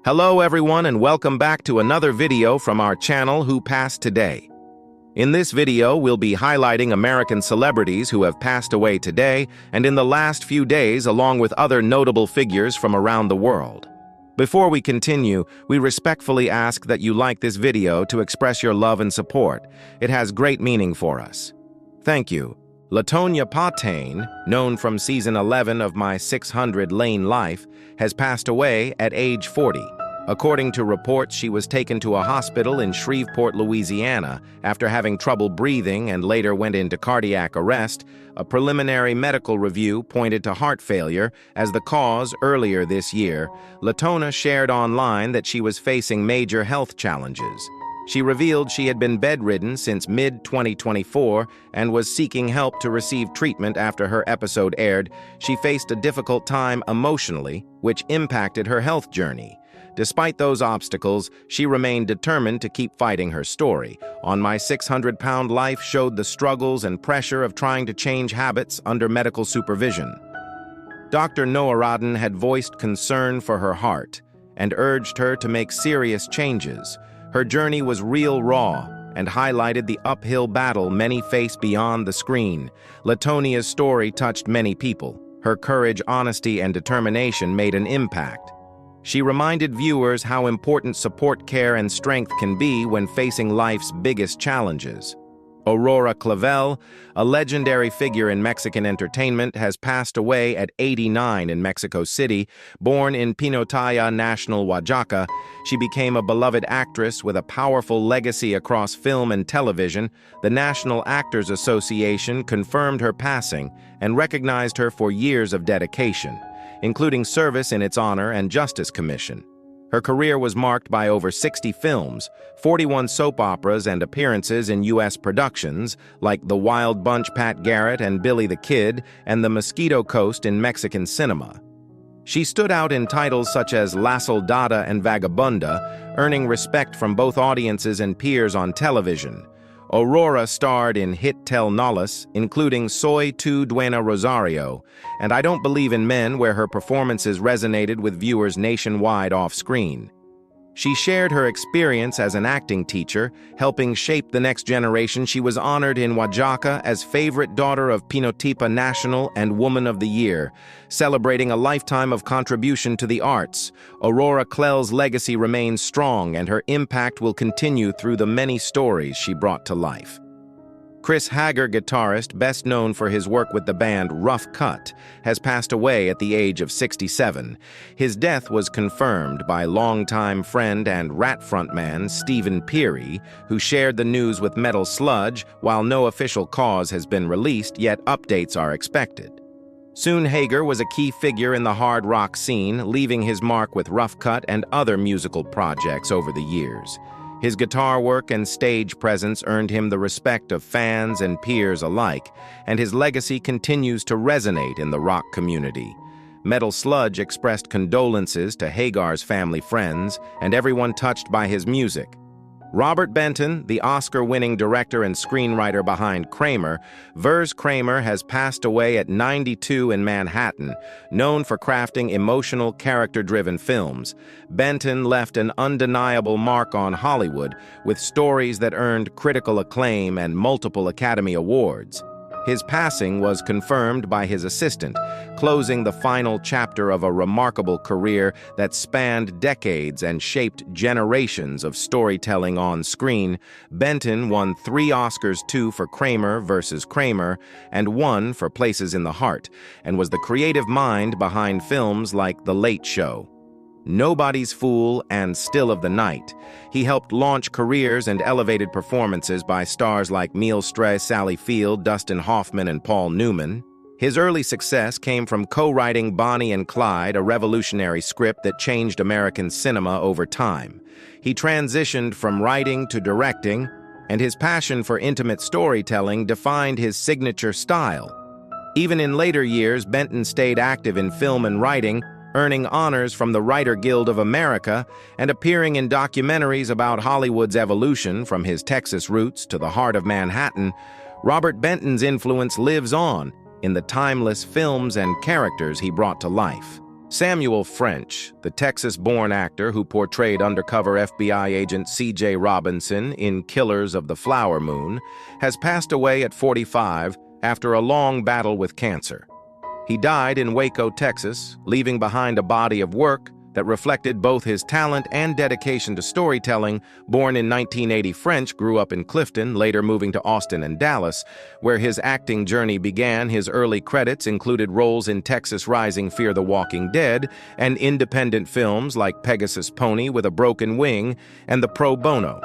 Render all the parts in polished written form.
Hello everyone and welcome back to another video from our channel Who Passed Today. In this video, we'll be highlighting American celebrities who have passed away today and in the last few days, along with other notable figures from around the world. Before we continue, we respectfully ask that you like this video to express your love and support. It has great meaning for us. Thank you. LaTonya Patain, known from season 11 of My 600 Lane Life, has passed away at age 40. According to reports, she was taken to a hospital in Shreveport, Louisiana, after having trouble breathing and later went into cardiac arrest. A preliminary medical review pointed to heart failure as the cause earlier this year. LaTonya shared online that she was facing major health challenges. She revealed she had been bedridden since mid-2024 and was seeking help to receive treatment after her episode aired. She faced a difficult time emotionally, which impacted her health journey. Despite those obstacles, she remained determined to keep fighting her story. On My 600-Pound Life showed the struggles and pressure of trying to change habits under medical supervision. Dr. Noah Rodden had voiced concern for her heart and urged her to make serious changes. Her journey was real raw and highlighted the uphill battle many face beyond the screen. LaTonya's story touched many people. Her courage, honesty, and determination made an impact. She reminded viewers how important support, care, and strength can be when facing life's biggest challenges. Aurora Clavel, a legendary figure in Mexican entertainment, has passed away at 89 in Mexico City. Born in Pinotaya National, Oaxaca, she became a beloved actress with a powerful legacy across film and television. The National Actors Association confirmed her passing and recognized her for years of dedication, including service in its Honor and Justice Commission. Her career was marked by over 60 films, 41 soap operas, and appearances in U.S. productions like The Wild Bunch, Pat Garrett and Billy the Kid, and The Mosquito Coast in Mexican cinema. She stood out in titles such as La Soldada and Vagabunda, earning respect from both audiences and peers on television. Aurora starred in hit telenovelas, including Soy Tu Duena Rosario, and I Don't Believe in Men, where her performances resonated with viewers nationwide off-screen. She shared her experience as an acting teacher, helping shape the next generation. She was honored in Oaxaca as Favorite Daughter of Pinotipa National and Woman of the Year, celebrating a lifetime of contribution to the arts. Aurora Clavel's legacy remains strong, and her impact will continue through the many stories she brought to life. Chris Hager, guitarist, best known for his work with the band Rough Cut, has passed away at the age of 67. His death was confirmed by longtime friend and Rat frontman Stephen Peary, who shared the news with Metal Sludge. While no official cause has been released, yet updates are expected. Soon Hager was a key figure in the hard rock scene, leaving his mark with Rough Cut and other musical projects over the years. His guitar work and stage presence earned him the respect of fans and peers alike, and his legacy continues to resonate in the rock community. Metal Sludge expressed condolences to Hagar's family, friends, and everyone touched by his music. Robert Benton, the Oscar-winning director and screenwriter behind Kramer, Vers Kramer, has passed away at 92 in Manhattan. Known for crafting emotional, character-driven films, Benton left an undeniable mark on Hollywood with stories that earned critical acclaim and multiple Academy Awards. His passing was confirmed by his assistant, closing the final chapter of a remarkable career that spanned decades and shaped generations of storytelling on screen. Benton won 3 Oscars, 2 for Kramer vs. Kramer, and 1 for Places in the Heart, and was the creative mind behind films like The Late Show, Nobody's Fool, and Still of the Night. He helped launch careers and elevated performances by stars like Meryl Streep, Sally Field, Dustin Hoffman, and Paul Newman. His early success came from co-writing Bonnie and Clyde, a revolutionary script that changed American cinema over time. He transitioned from writing to directing, and his passion for intimate storytelling defined his signature style. Even in later years, Benton stayed active in film and writing, earning honors from the Writer Guild of America and appearing in documentaries about Hollywood's evolution from his Texas roots to the heart of Manhattan. Robert Benton's influence lives on in the timeless films and characters he brought to life. Samuel French, the Texas-born actor who portrayed undercover FBI agent C.J. Robinson in Killers of the Flower Moon, has passed away at 45 after a long battle with cancer. He died in Waco, Texas, leaving behind a body of work that reflected both his talent and dedication to storytelling. Born in 1980, French grew up in Clifton, later moving to Austin and Dallas, where his acting journey began. His early credits included roles in Texas Rising, Fear the Walking Dead, and independent films like Pegasus Pony with a Broken Wing and The Pro Bono.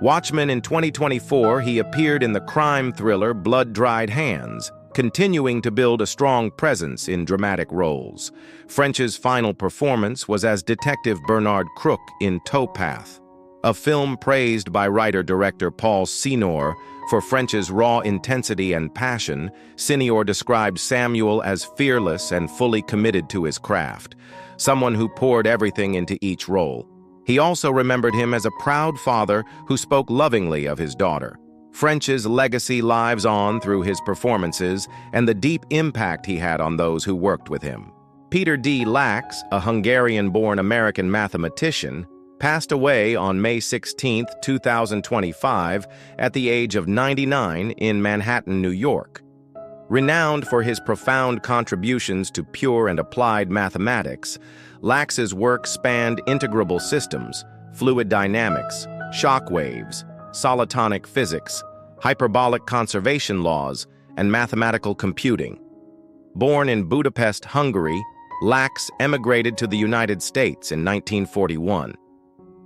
Watchmen in 2024, he appeared in the crime thriller Blood-Dried Hands, continuing to build a strong presence in dramatic roles. French's final performance was as Detective Bernard Crook in Towpath, a film praised by writer-director Paul Senior for French's raw intensity and passion. Senior described Samuel as fearless and fully committed to his craft, someone who poured everything into each role. He also remembered him as a proud father who spoke lovingly of his daughter. French's legacy lives on through his performances and the deep impact he had on those who worked with him. Peter D. Lax, a Hungarian-born American mathematician, passed away on May 16, 2025, at the age of 99 in Manhattan, New York. Renowned for his profound contributions to pure and applied mathematics, Lax's work spanned integrable systems, fluid dynamics, shock waves, solitonic physics, hyperbolic conservation laws, and mathematical computing. Born in Budapest, Hungary, Lax emigrated to the United States in 1941.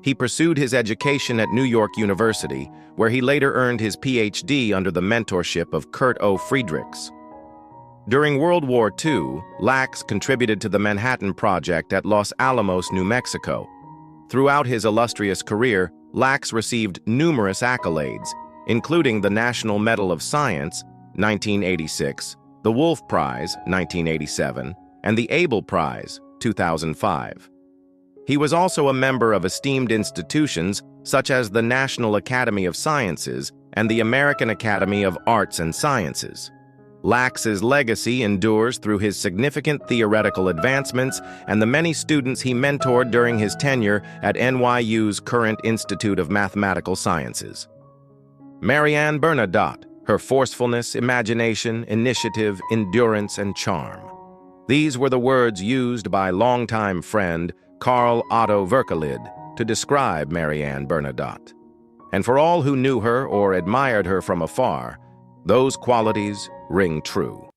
He pursued his education at New York University, where he later earned his PhD under the mentorship of Kurt O. Friedrichs. During World War II, Lax contributed to the Manhattan Project at Los Alamos, New Mexico. Throughout his illustrious career, Lax received numerous accolades, including the National Medal of Science, 1986, the Wolf Prize, 1987, and the Abel Prize, 2005. He was also a member of esteemed institutions such as the National Academy of Sciences and the American Academy of Arts and Sciences. Lax's legacy endures through his significant theoretical advancements and the many students he mentored during his tenure at NYU's current Institute of Mathematical Sciences. Marianne Bernadotte, her forcefulness, imagination, initiative, endurance, and charm. These were the words used by longtime friend Carl Otto Verkelid to describe Marianne Bernadotte. And for all who knew her or admired her from afar, those qualities ring true.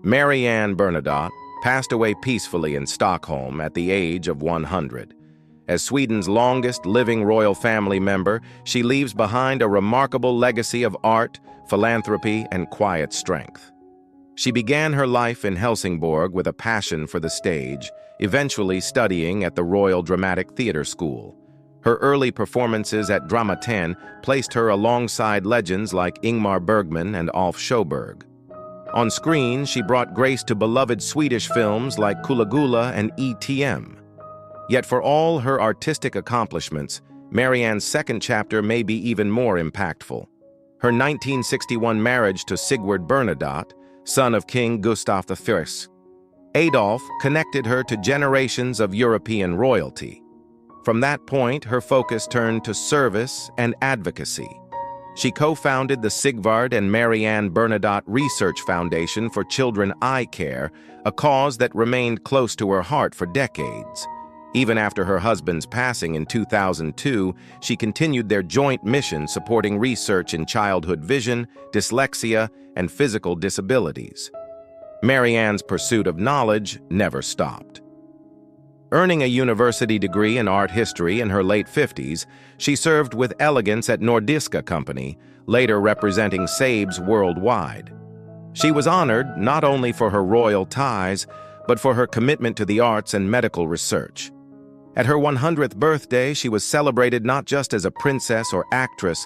Marianne Bernadotte passed away peacefully in Stockholm at the age of 100. As Sweden's longest living royal family member, she leaves behind a remarkable legacy of art, philanthropy, and quiet strength. She began her life in Helsingborg with a passion for the stage, eventually studying at the Royal Dramatic Theatre School. Her early performances at Dramaten placed her alongside legends like Ingmar Bergman and Alf Sjöberg. On screen, she brought grace to beloved Swedish films like Kulagula and ETM. Yet for all her artistic accomplishments, Marianne's second chapter may be even more impactful. Her 1961 marriage to Sigurd Bernadotte, son of King Gustav I, Adolf, connected her to generations of European royalty. From that point, her focus turned to service and advocacy. She co-founded the Sigvard and Marianne Bernadotte Research Foundation for Children Eye Care, a cause that remained close to her heart for decades. Even after her husband's passing in 2002, she continued their joint mission supporting research in childhood vision, dyslexia, and physical disabilities. Marianne's pursuit of knowledge never stopped. Earning a university degree in art history in her late 50s, she served with elegance at Nordiska Company, later representing Sabes worldwide. She was honored not only for her royal ties, but for her commitment to the arts and medical research. At her 100th birthday, she was celebrated not just as a princess or actress,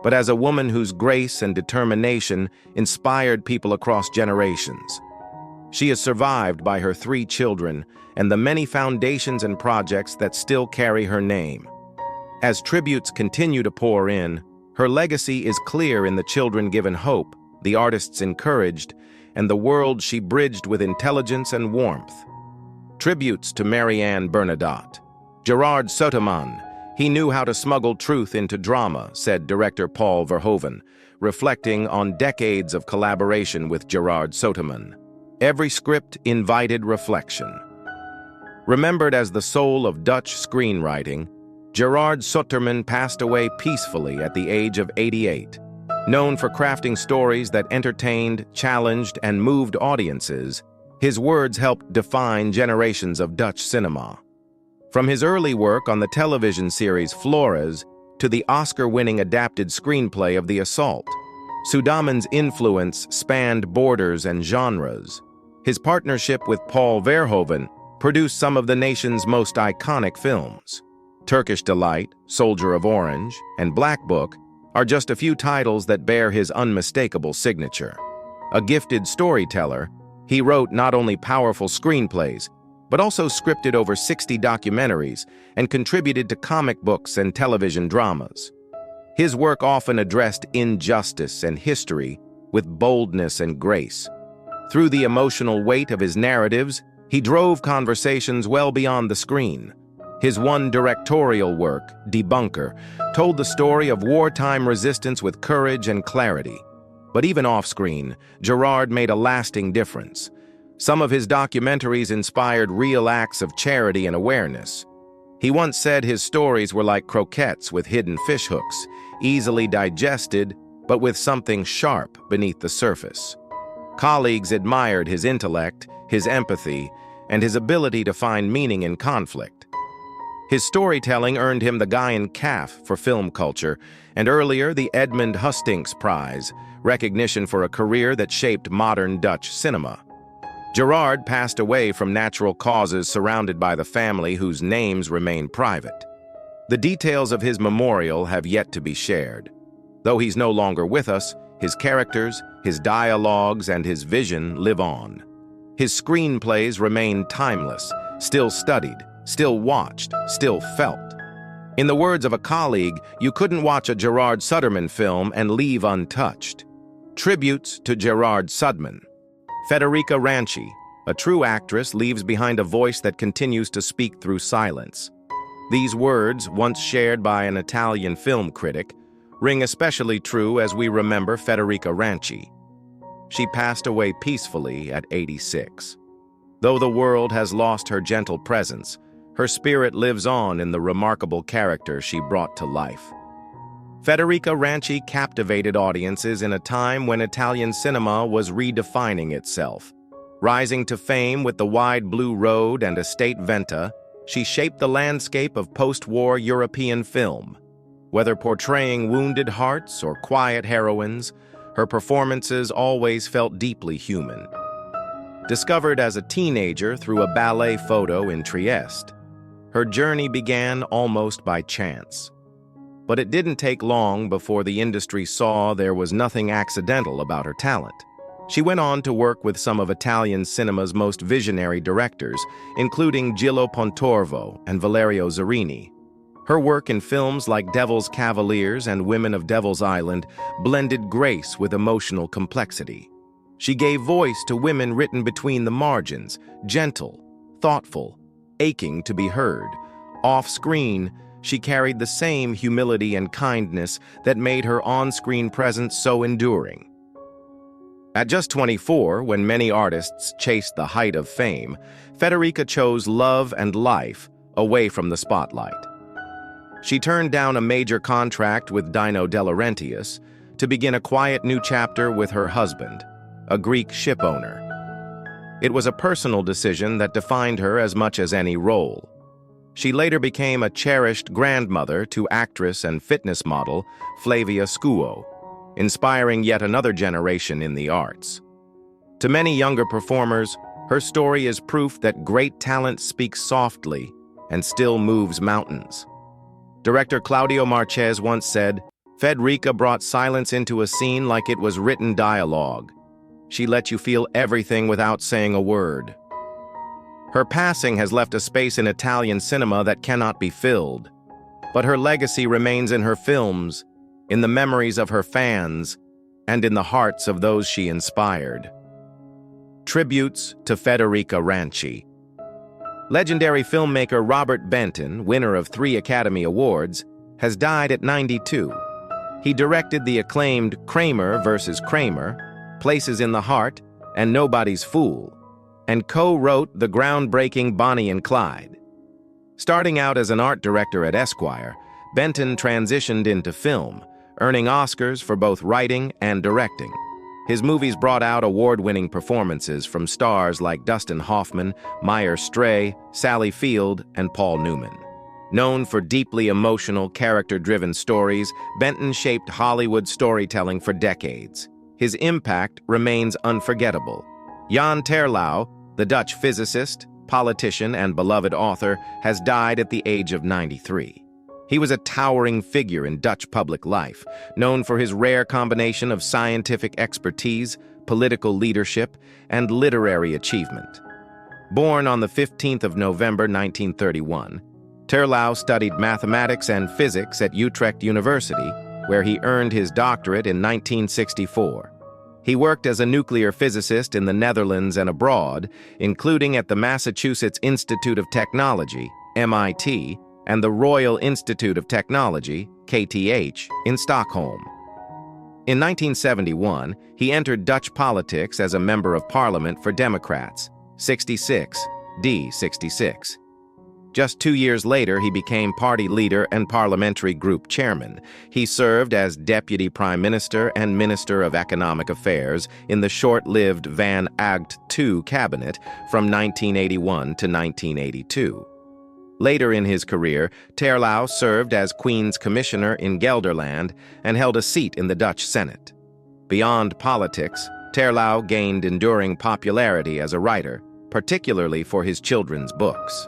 but as a woman whose grace and determination inspired people across generations. She is survived by her 3 children and the many foundations and projects that still carry her name. As tributes continue to pour in, her legacy is clear in the children given hope, the artists encouraged, and the world she bridged with intelligence and warmth. Tributes to Marianne Bernadotte. Gerard Soterman, he knew how to smuggle truth into drama, said director Paul Verhoeven, reflecting on decades of collaboration with Gerard Soterman. Every script invited reflection. Remembered as the soul of Dutch screenwriting, Gerard Soterman passed away peacefully at the age of 88. Known for crafting stories that entertained, challenged, and moved audiences, his words helped define generations of Dutch cinema. From his early work on the television series Flores to the Oscar-winning adapted screenplay of The Assault, Soterman's influence spanned borders and genres. His partnership with Paul Verhoeven produced some of the nation's most iconic films. Turkish Delight, Soldier of Orange, and Black Book are just a few titles that bear his unmistakable signature. A gifted storyteller, he wrote not only powerful screenplays, but also scripted over 60 documentaries and contributed to comic books and television dramas. His work often addressed injustice and history with boldness and grace. Through the emotional weight of his narratives, he drove conversations well beyond the screen. His one directorial work, Debunker, told the story of wartime resistance with courage and clarity. But even off-screen, Gerard made a lasting difference. Some of his documentaries inspired real acts of charity and awareness. He once said his stories were like croquettes with hidden fishhooks, easily digested, but with something sharp beneath the surface. Colleagues admired his intellect, his empathy, and his ability to find meaning in conflict. His storytelling earned him the Guyan Calf for film culture, and earlier the Edmund Hustings Prize, recognition for a career that shaped modern Dutch cinema. Gerard passed away from natural causes, surrounded by the family whose names remain private. The details of his memorial have yet to be shared. Though he's no longer with us, his characters, his dialogues, and his vision live on. His screenplays remain timeless, still studied, still watched, still felt. In the words of a colleague, you couldn't watch a Gerard Soterman film and leave untouched. Tributes to Gerard Soterman. Federica Ranchi, a true actress, leaves behind a voice that continues to speak through silence. These words, once shared by an Italian film critic, ring especially true as we remember Federica Ranchi. She passed away peacefully at 86. Though the world has lost her gentle presence, her spirit lives on in the remarkable character she brought to life. Federica Ranchi captivated audiences in a time when Italian cinema was redefining itself. Rising to fame with The Wide Blue Road and Estate Venta, she shaped the landscape of post-war European film. Whether portraying wounded hearts or quiet heroines, her performances always felt deeply human. Discovered as a teenager through a ballet photo in Trieste, her journey began almost by chance. But it didn't take long before the industry saw there was nothing accidental about her talent. She went on to work with some of Italian cinema's most visionary directors, including Gillo Pontorvo and Valerio Zerini. Her work in films like Devil's Cavaliers and Women of Devil's Island blended grace with emotional complexity. She gave voice to women written between the margins, gentle, thoughtful, aching to be heard. Off-screen, she carried the same humility and kindness that made her on-screen presence so enduring. At just 24, when many artists chased the height of fame, Federica chose love and life away from the spotlight. She turned down a major contract with Dino De Laurentiis to begin a quiet new chapter with her husband, a Greek ship owner. It was a personal decision that defined her as much as any role. She later became a cherished grandmother to actress and fitness model Flavia Scuo, inspiring yet another generation in the arts. To many younger performers, her story is proof that great talent speaks softly and still moves mountains. Director Claudio Marchese once said, "Federica brought silence into a scene like it was written dialogue. She let you feel everything without saying a word." Her passing has left a space in Italian cinema that cannot be filled. But her legacy remains in her films, in the memories of her fans, and in the hearts of those she inspired. Tributes to Federica Ranchi. Legendary filmmaker Robert Benton, winner of 3 Academy Awards, has died at 92. He directed the acclaimed Kramer vs. Kramer, Places in the Heart, and Nobody's Fool, and co-wrote the groundbreaking Bonnie and Clyde. Starting out as an art director at Esquire, Benton transitioned into film, earning Oscars for both writing and directing. His movies brought out award-winning performances from stars like Dustin Hoffman, Meyer Stray, Sally Field, and Paul Newman. Known for deeply emotional, character-driven stories, Benton shaped Hollywood storytelling for decades. His impact remains unforgettable. Jan Terlouw, the Dutch physicist, politician, and beloved author, has died at the age of 93. He was a towering figure in Dutch public life, known for his rare combination of scientific expertise, political leadership, and literary achievement. Born on the 15th of November 1931, Terlouw studied mathematics and physics at Utrecht University, where he earned his doctorate in 1964. He worked as a nuclear physicist in the Netherlands and abroad, including at the Massachusetts Institute of Technology, MIT, and the Royal Institute of Technology, KTH, in Stockholm. In 1971, he entered Dutch politics as a member of parliament for Democrats, 66, D66. Just 2 years later, he became party leader and parliamentary group chairman. He served as deputy prime minister and minister of economic affairs in the short-lived Van Agt II cabinet from 1981 to 1982. Later in his career, Terlouw served as Queen's Commissioner in Gelderland and held a seat in the Dutch Senate. Beyond politics, Terlouw gained enduring popularity as a writer, particularly for his children's books.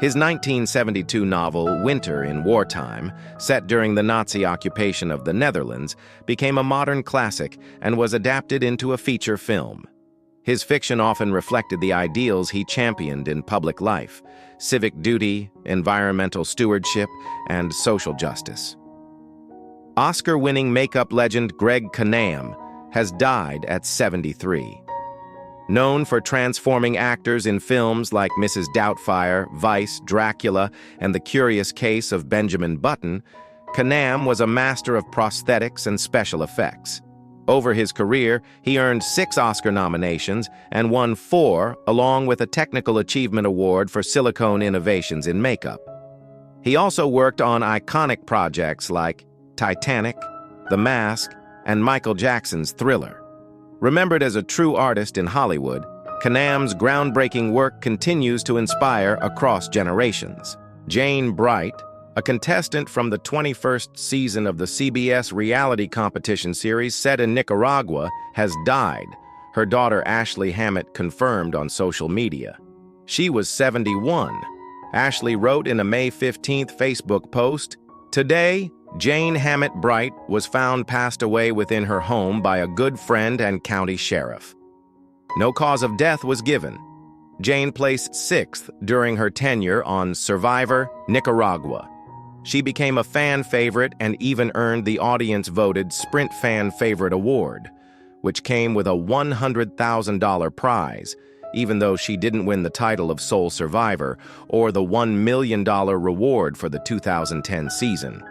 His 1972 novel, Winter in Wartime, set during the Nazi occupation of the Netherlands, became a modern classic and was adapted into a feature film. His fiction often reflected the ideals he championed in public life: civic duty, environmental stewardship, and social justice. Oscar-winning makeup legend Greg Kinnear has died at 73. Known for transforming actors in films like Mrs. Doubtfire, Vice, Dracula, and The Curious Case of Benjamin Button, Kinnear was a master of prosthetics and special effects. Over his career, he earned 6 Oscar nominations and won 4, along with a Technical Achievement Award for silicone innovations in makeup. He also worked on iconic projects like Titanic, The Mask, and Michael Jackson's Thriller. Remembered as a true artist in Hollywood, Kinnear's groundbreaking work continues to inspire across generations. Jane Bright, a contestant from the 21st season of the CBS reality competition series set in Nicaragua, has died, her daughter Ashley Hammett confirmed on social media. She was 71. Ashley wrote in a May 15th Facebook post, "Today, Jane Hammett Bright was found passed away within her home by a good friend and county sheriff." No cause of death was given. Jane placed 6th during her tenure on Survivor Nicaragua. She became a fan favorite and even earned the audience-voted Sprint Fan Favorite Award, which came with a $100,000 prize, even though she didn't win the title of sole survivor or the $1 million reward for the 2010 season.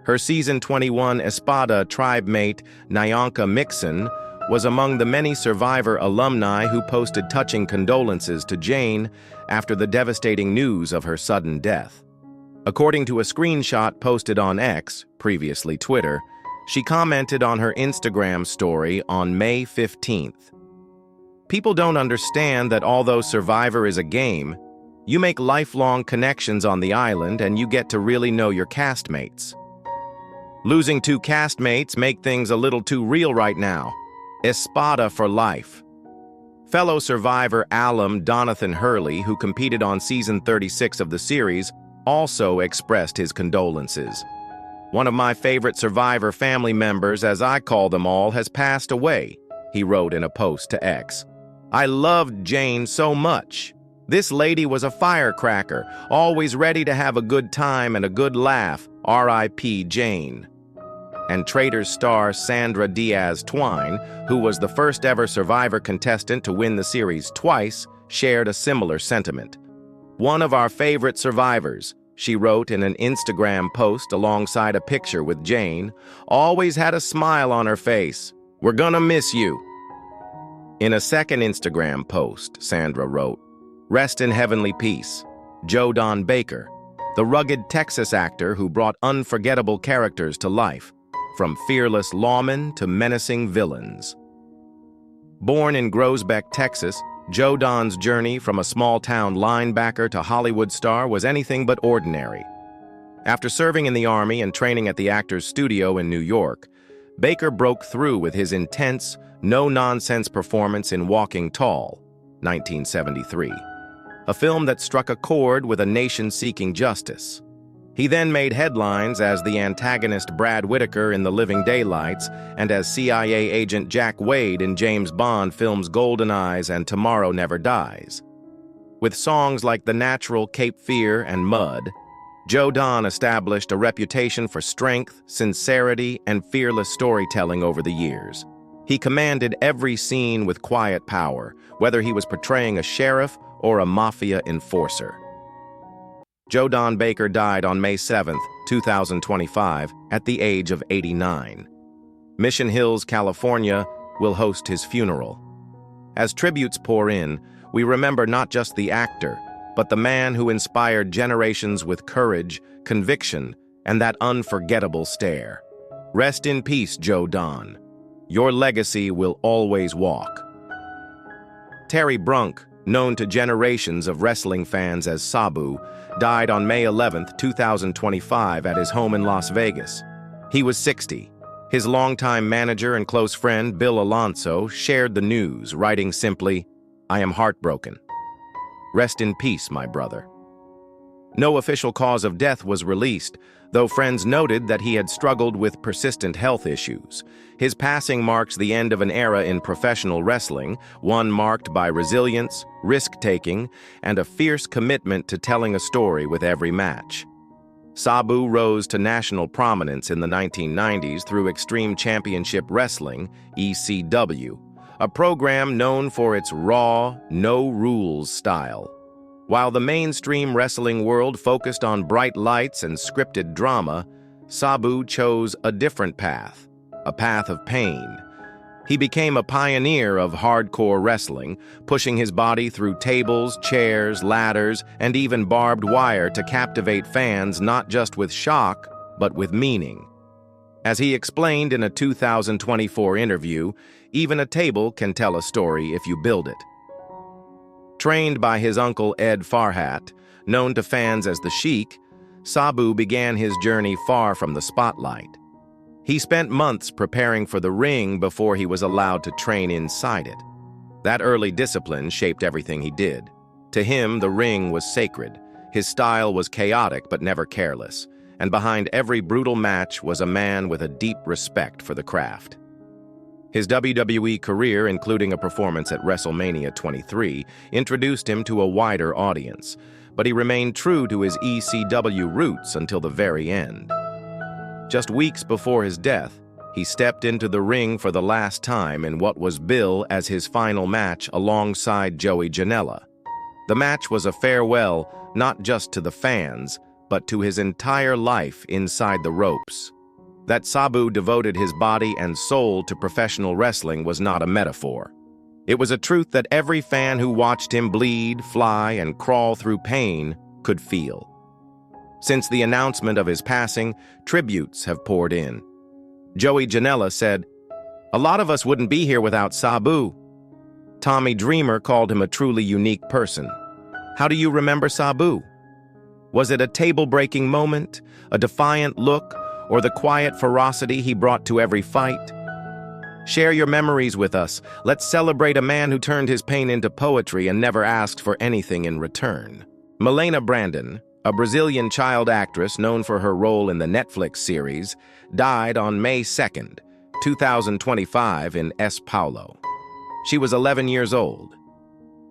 Her season 21 Espada tribe mate, Nyanka Mixon, was among the many Survivor alumni who posted touching condolences to Jane after the devastating news of her sudden death. According to a screenshot posted on X, previously Twitter, she commented on her Instagram story on May 15th. "People don't understand that although Survivor is a game, you make lifelong connections on the island and you get to really know your castmates. Losing 2 castmates make things a little too real right now. Espada for life." Fellow Survivor alum Donathan Hurley, who competed on season 36 of the series, also expressed his condolences. "One of my favorite Survivor family members, as I call them all, has passed away," he wrote in a post to X. "I loved Jane so much. This lady was a firecracker, always ready to have a good time and a good laugh. R.I.P. Jane." And Traitors star Sandra Diaz Twine, who was the first ever Survivor contestant to win the series twice, shared a similar sentiment. "One of our favorite survivors," she wrote in an Instagram post alongside a picture with Jane, "always had a smile on her face. We're gonna miss you." In a second Instagram post, Sandra wrote, "Rest in heavenly peace, Joe Don Baker, the rugged Texas actor who brought unforgettable characters to life, from fearless lawmen to menacing villains." Born in Groesbeck, Texas, Joe Don's journey from a small-town linebacker to Hollywood star was anything but ordinary. After serving in the Army and training at the Actors Studio in New York, Baker broke through with his intense, no-nonsense performance in Walking Tall, 1973, a film that struck a chord with a nation seeking justice. He then made headlines as the antagonist Brad Whitaker in The Living Daylights and as CIA agent Jack Wade in James Bond films Golden Eyes and Tomorrow Never Dies. With songs like The Natural, Cape Fear, and Mud, Joe Don established a reputation for strength, sincerity, and fearless storytelling over the years. He commanded every scene with quiet power, whether he was portraying a sheriff or a mafia enforcer. Joe Don Baker died on May 7, 2025, at the age of 89. Mission Hills, California, will host his funeral. As tributes pour in, we remember not just the actor, but the man who inspired generations with courage, conviction, and that unforgettable stare. Rest in peace, Joe Don. Your legacy will always walk. Terry Brunk, known to generations of wrestling fans as Sabu, died on May 11, 2025 at his home in Las Vegas. He was 60. His longtime manager and close friend, Bill Alonso, shared the news, writing simply, "I am heartbroken. Rest in peace, my brother." No official cause of death was released, though friends noted that he had struggled with persistent health issues. His passing marks the end of an era in professional wrestling, one marked by resilience, risk-taking, and a fierce commitment to telling a story with every match. Sabu rose to national prominence in the 1990s through Extreme Championship Wrestling, ECW, a program known for its raw, no-rules style. While the mainstream wrestling world focused on bright lights and scripted drama, Sabu chose a different path, a path of pain. He became a pioneer of hardcore wrestling, pushing his body through tables, chairs, ladders, and even barbed wire to captivate fans not just with shock, but with meaning. As he explained in a 2024 interview, even a table can tell a story if you build it. Trained by his uncle Ed Farhat, known to fans as the Sheik, Sabu began his journey far from the spotlight. He spent months preparing for the ring before he was allowed to train inside it. That early discipline shaped everything he did. To him, the ring was sacred. His style was chaotic but never careless, and behind every brutal match was a man with a deep respect for the craft. His WWE career, including a performance at WrestleMania 23, introduced him to a wider audience, but he remained true to his ECW roots until the very end. Just weeks before his death, he stepped into the ring for the last time in what was billed as his final match alongside Joey Janela. The match was a farewell not just to the fans, but to his entire life inside the ropes. That Sabu devoted his body and soul to professional wrestling was not a metaphor. It was a truth that every fan who watched him bleed, fly, and crawl through pain could feel. Since the announcement of his passing, tributes have poured in. Joey Janela said, "A lot of us wouldn't be here without Sabu." Tommy Dreamer called him a truly unique person. How do you remember Sabu? Was it a table-breaking moment, a defiant look, or the quiet ferocity he brought to every fight? Share your memories with us. Let's celebrate a man who turned his pain into poetry and never asked for anything in return. Milena Brandon, a Brazilian child actress known for her role in the Netflix series, died on May 2nd, 2025 in São Paulo. She was 11 years old.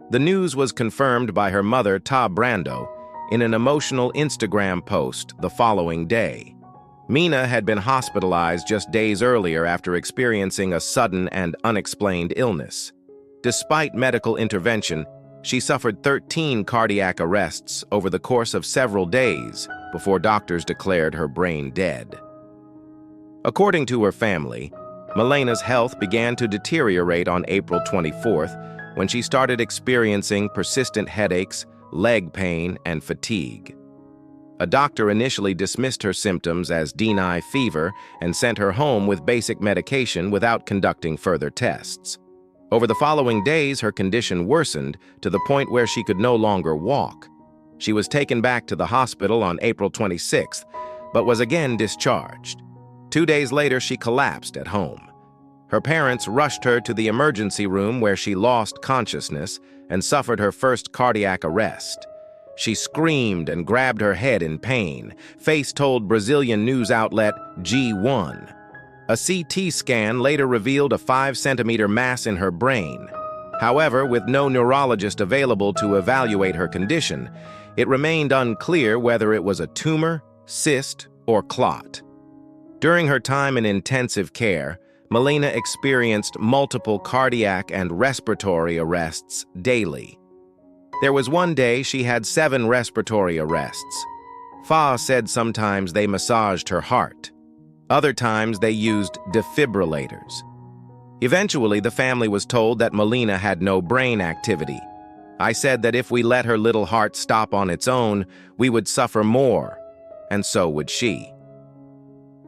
The news was confirmed by her mother, Ta Brando, in an emotional Instagram post the following day. Mina had been hospitalized just days earlier after experiencing a sudden and unexplained illness. Despite medical intervention, She suffered 13 cardiac arrests over the course of several days before doctors declared her brain dead. According to her family, Milena's health began to deteriorate on April 24th when she started experiencing persistent headaches, leg pain, and fatigue. A doctor initially dismissed her symptoms as dengue fever and sent her home with basic medication without conducting further tests. Over the following days, her condition worsened to the point where she could no longer walk. She was taken back to the hospital on April 26th, but was again discharged. 2 days later, she collapsed at home. Her parents rushed her to the emergency room where she lost consciousness and suffered her first cardiac arrest. She screamed and grabbed her head in pain, FACE told Brazilian news outlet G1. A CT scan later revealed a 5-centimeter mass in her brain. However, with no neurologist available to evaluate her condition, it remained unclear whether it was a tumor, cyst, or clot. During her time in intensive care, Milena experienced multiple cardiac and respiratory arrests daily. There was one day she had 7 respiratory arrests. Fa said sometimes they massaged her heart. Other times they used defibrillators. Eventually, the family was told that Milena had no brain activity. I said that if we let her little heart stop on its own, we would suffer more, and so would she.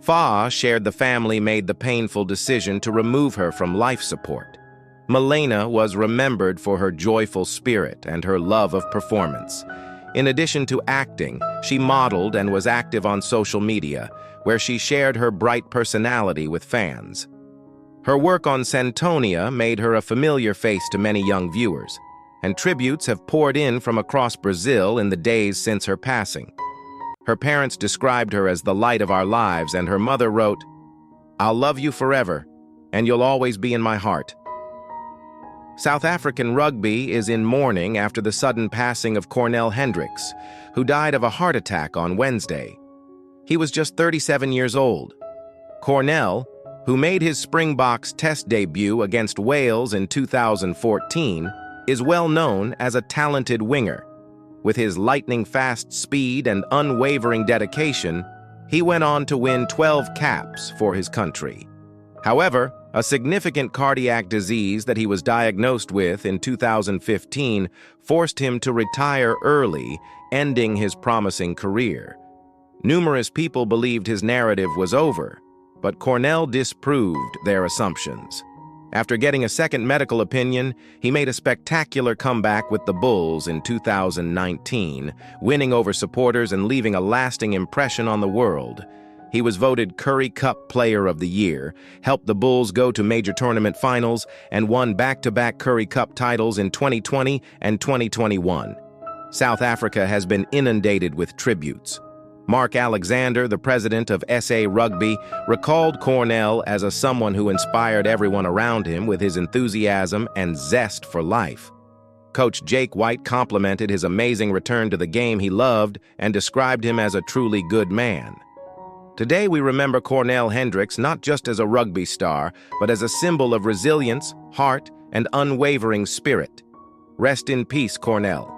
Fa shared the family made the painful decision to remove her from life support. Milena was remembered for her joyful spirit and her love of performance. In addition to acting, she modeled and was active on social media, where she shared her bright personality with fans. Her work on Santonia made her a familiar face to many young viewers, and tributes have poured in from across Brazil in the days since her passing. Her parents described her as the light of our lives, and her mother wrote, "I'll love you forever, and you'll always be in my heart." South African rugby is in mourning after the sudden passing of Cornel Hendricks, who died of a heart attack on Wednesday. He was just 37 years old. Cornel, who made his Springboks Test debut against Wales in 2014, is well known as a talented winger. With his lightning-fast speed and unwavering dedication, he went on to win 12 caps for his country. However, a significant cardiac disease that he was diagnosed with in 2015 forced him to retire early, ending his promising career. Numerous people believed his narrative was over, but Cornel disproved their assumptions. After getting a second medical opinion, he made a spectacular comeback with the Bulls in 2019, winning over supporters and leaving a lasting impression on the world. He was voted Curry Cup Player of the Year, helped the Bulls go to major tournament finals, and won back-to-back Curry Cup titles in 2020 and 2021. South Africa has been inundated with tributes. Mark Alexander, the president of SA Rugby, recalled Cornel as someone who inspired everyone around him with his enthusiasm and zest for life. Coach Jake White complimented his amazing return to the game he loved and described him as a truly good man. Today we remember Cornel Hendricks not just as a rugby star, but as a symbol of resilience, heart, and unwavering spirit. Rest in peace, Cornel.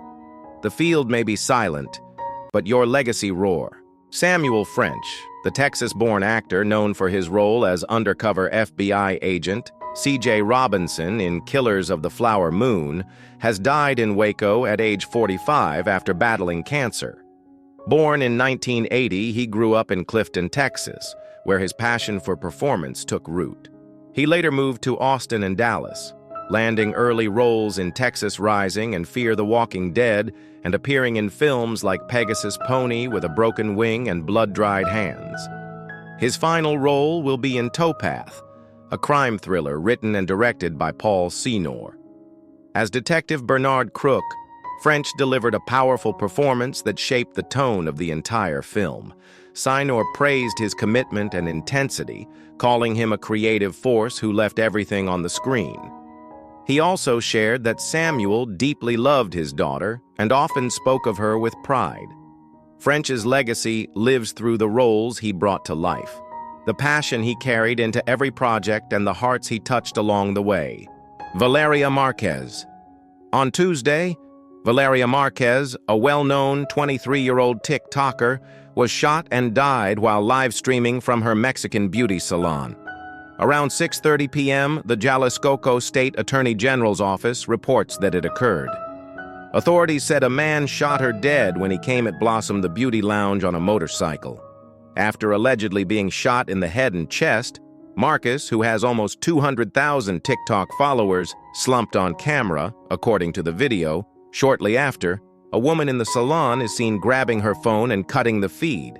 The field may be silent, but your legacy roar. Samuel French, the Texas-born actor known for his role as undercover FBI agent C.J. Robinson in Killers of the Flower Moon, has died in Waco at age 45 after battling cancer. Born in 1980, he grew up in Clifton, Texas, where his passion for performance took root. He later moved to Austin and Dallas, landing early roles in Texas Rising and Fear the Walking Dead, and appearing in films like Pegasus Pony with a Broken Wing and Blood-Dried Hands. His final role will be in Towpath, a crime thriller written and directed by Paul Senior. As Detective Bernard Crook, French delivered a powerful performance that shaped the tone of the entire film. Senior praised his commitment and intensity, calling him a creative force who left everything on the screen. He also shared that Samuel deeply loved his daughter and often spoke of her with pride. French's legacy lives through the roles he brought to life, the passion he carried into every project, and the hearts he touched along the way. Valeria Marquez. On Tuesday, Valeria Marquez, a well-known 23-year-old TikToker, was shot and died while live streaming from her Mexican beauty salon. Around 6:30 p.m., the Jalisco State Attorney General's office reports that it occurred. Authorities said a man shot her dead when he came at Blossom the Beauty Lounge on a motorcycle. After allegedly being shot in the head and chest, Marcus, who has almost 200,000 TikTok followers, slumped on camera, according to the video. Shortly after, a woman in the salon is seen grabbing her phone and cutting the feed.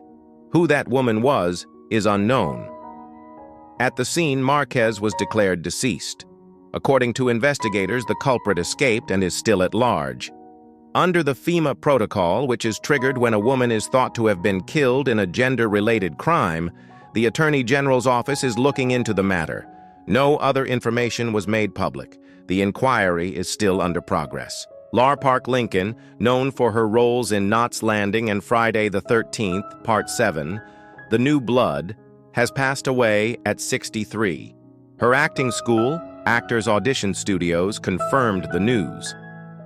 Who that woman was is unknown. At the scene, Marquez was declared deceased. According to investigators, the culprit escaped and is still at large. Under the FEMA protocol, which is triggered when a woman is thought to have been killed in a gender-related crime, the Attorney General's office is looking into the matter. No other information was made public. The inquiry is still under progress. Lar Park Lincoln, known for her roles in Knots Landing and Friday the 13th, Part 7, The New Blood, has passed away at 63. Her acting school, Actors Audition Studios, confirmed the news.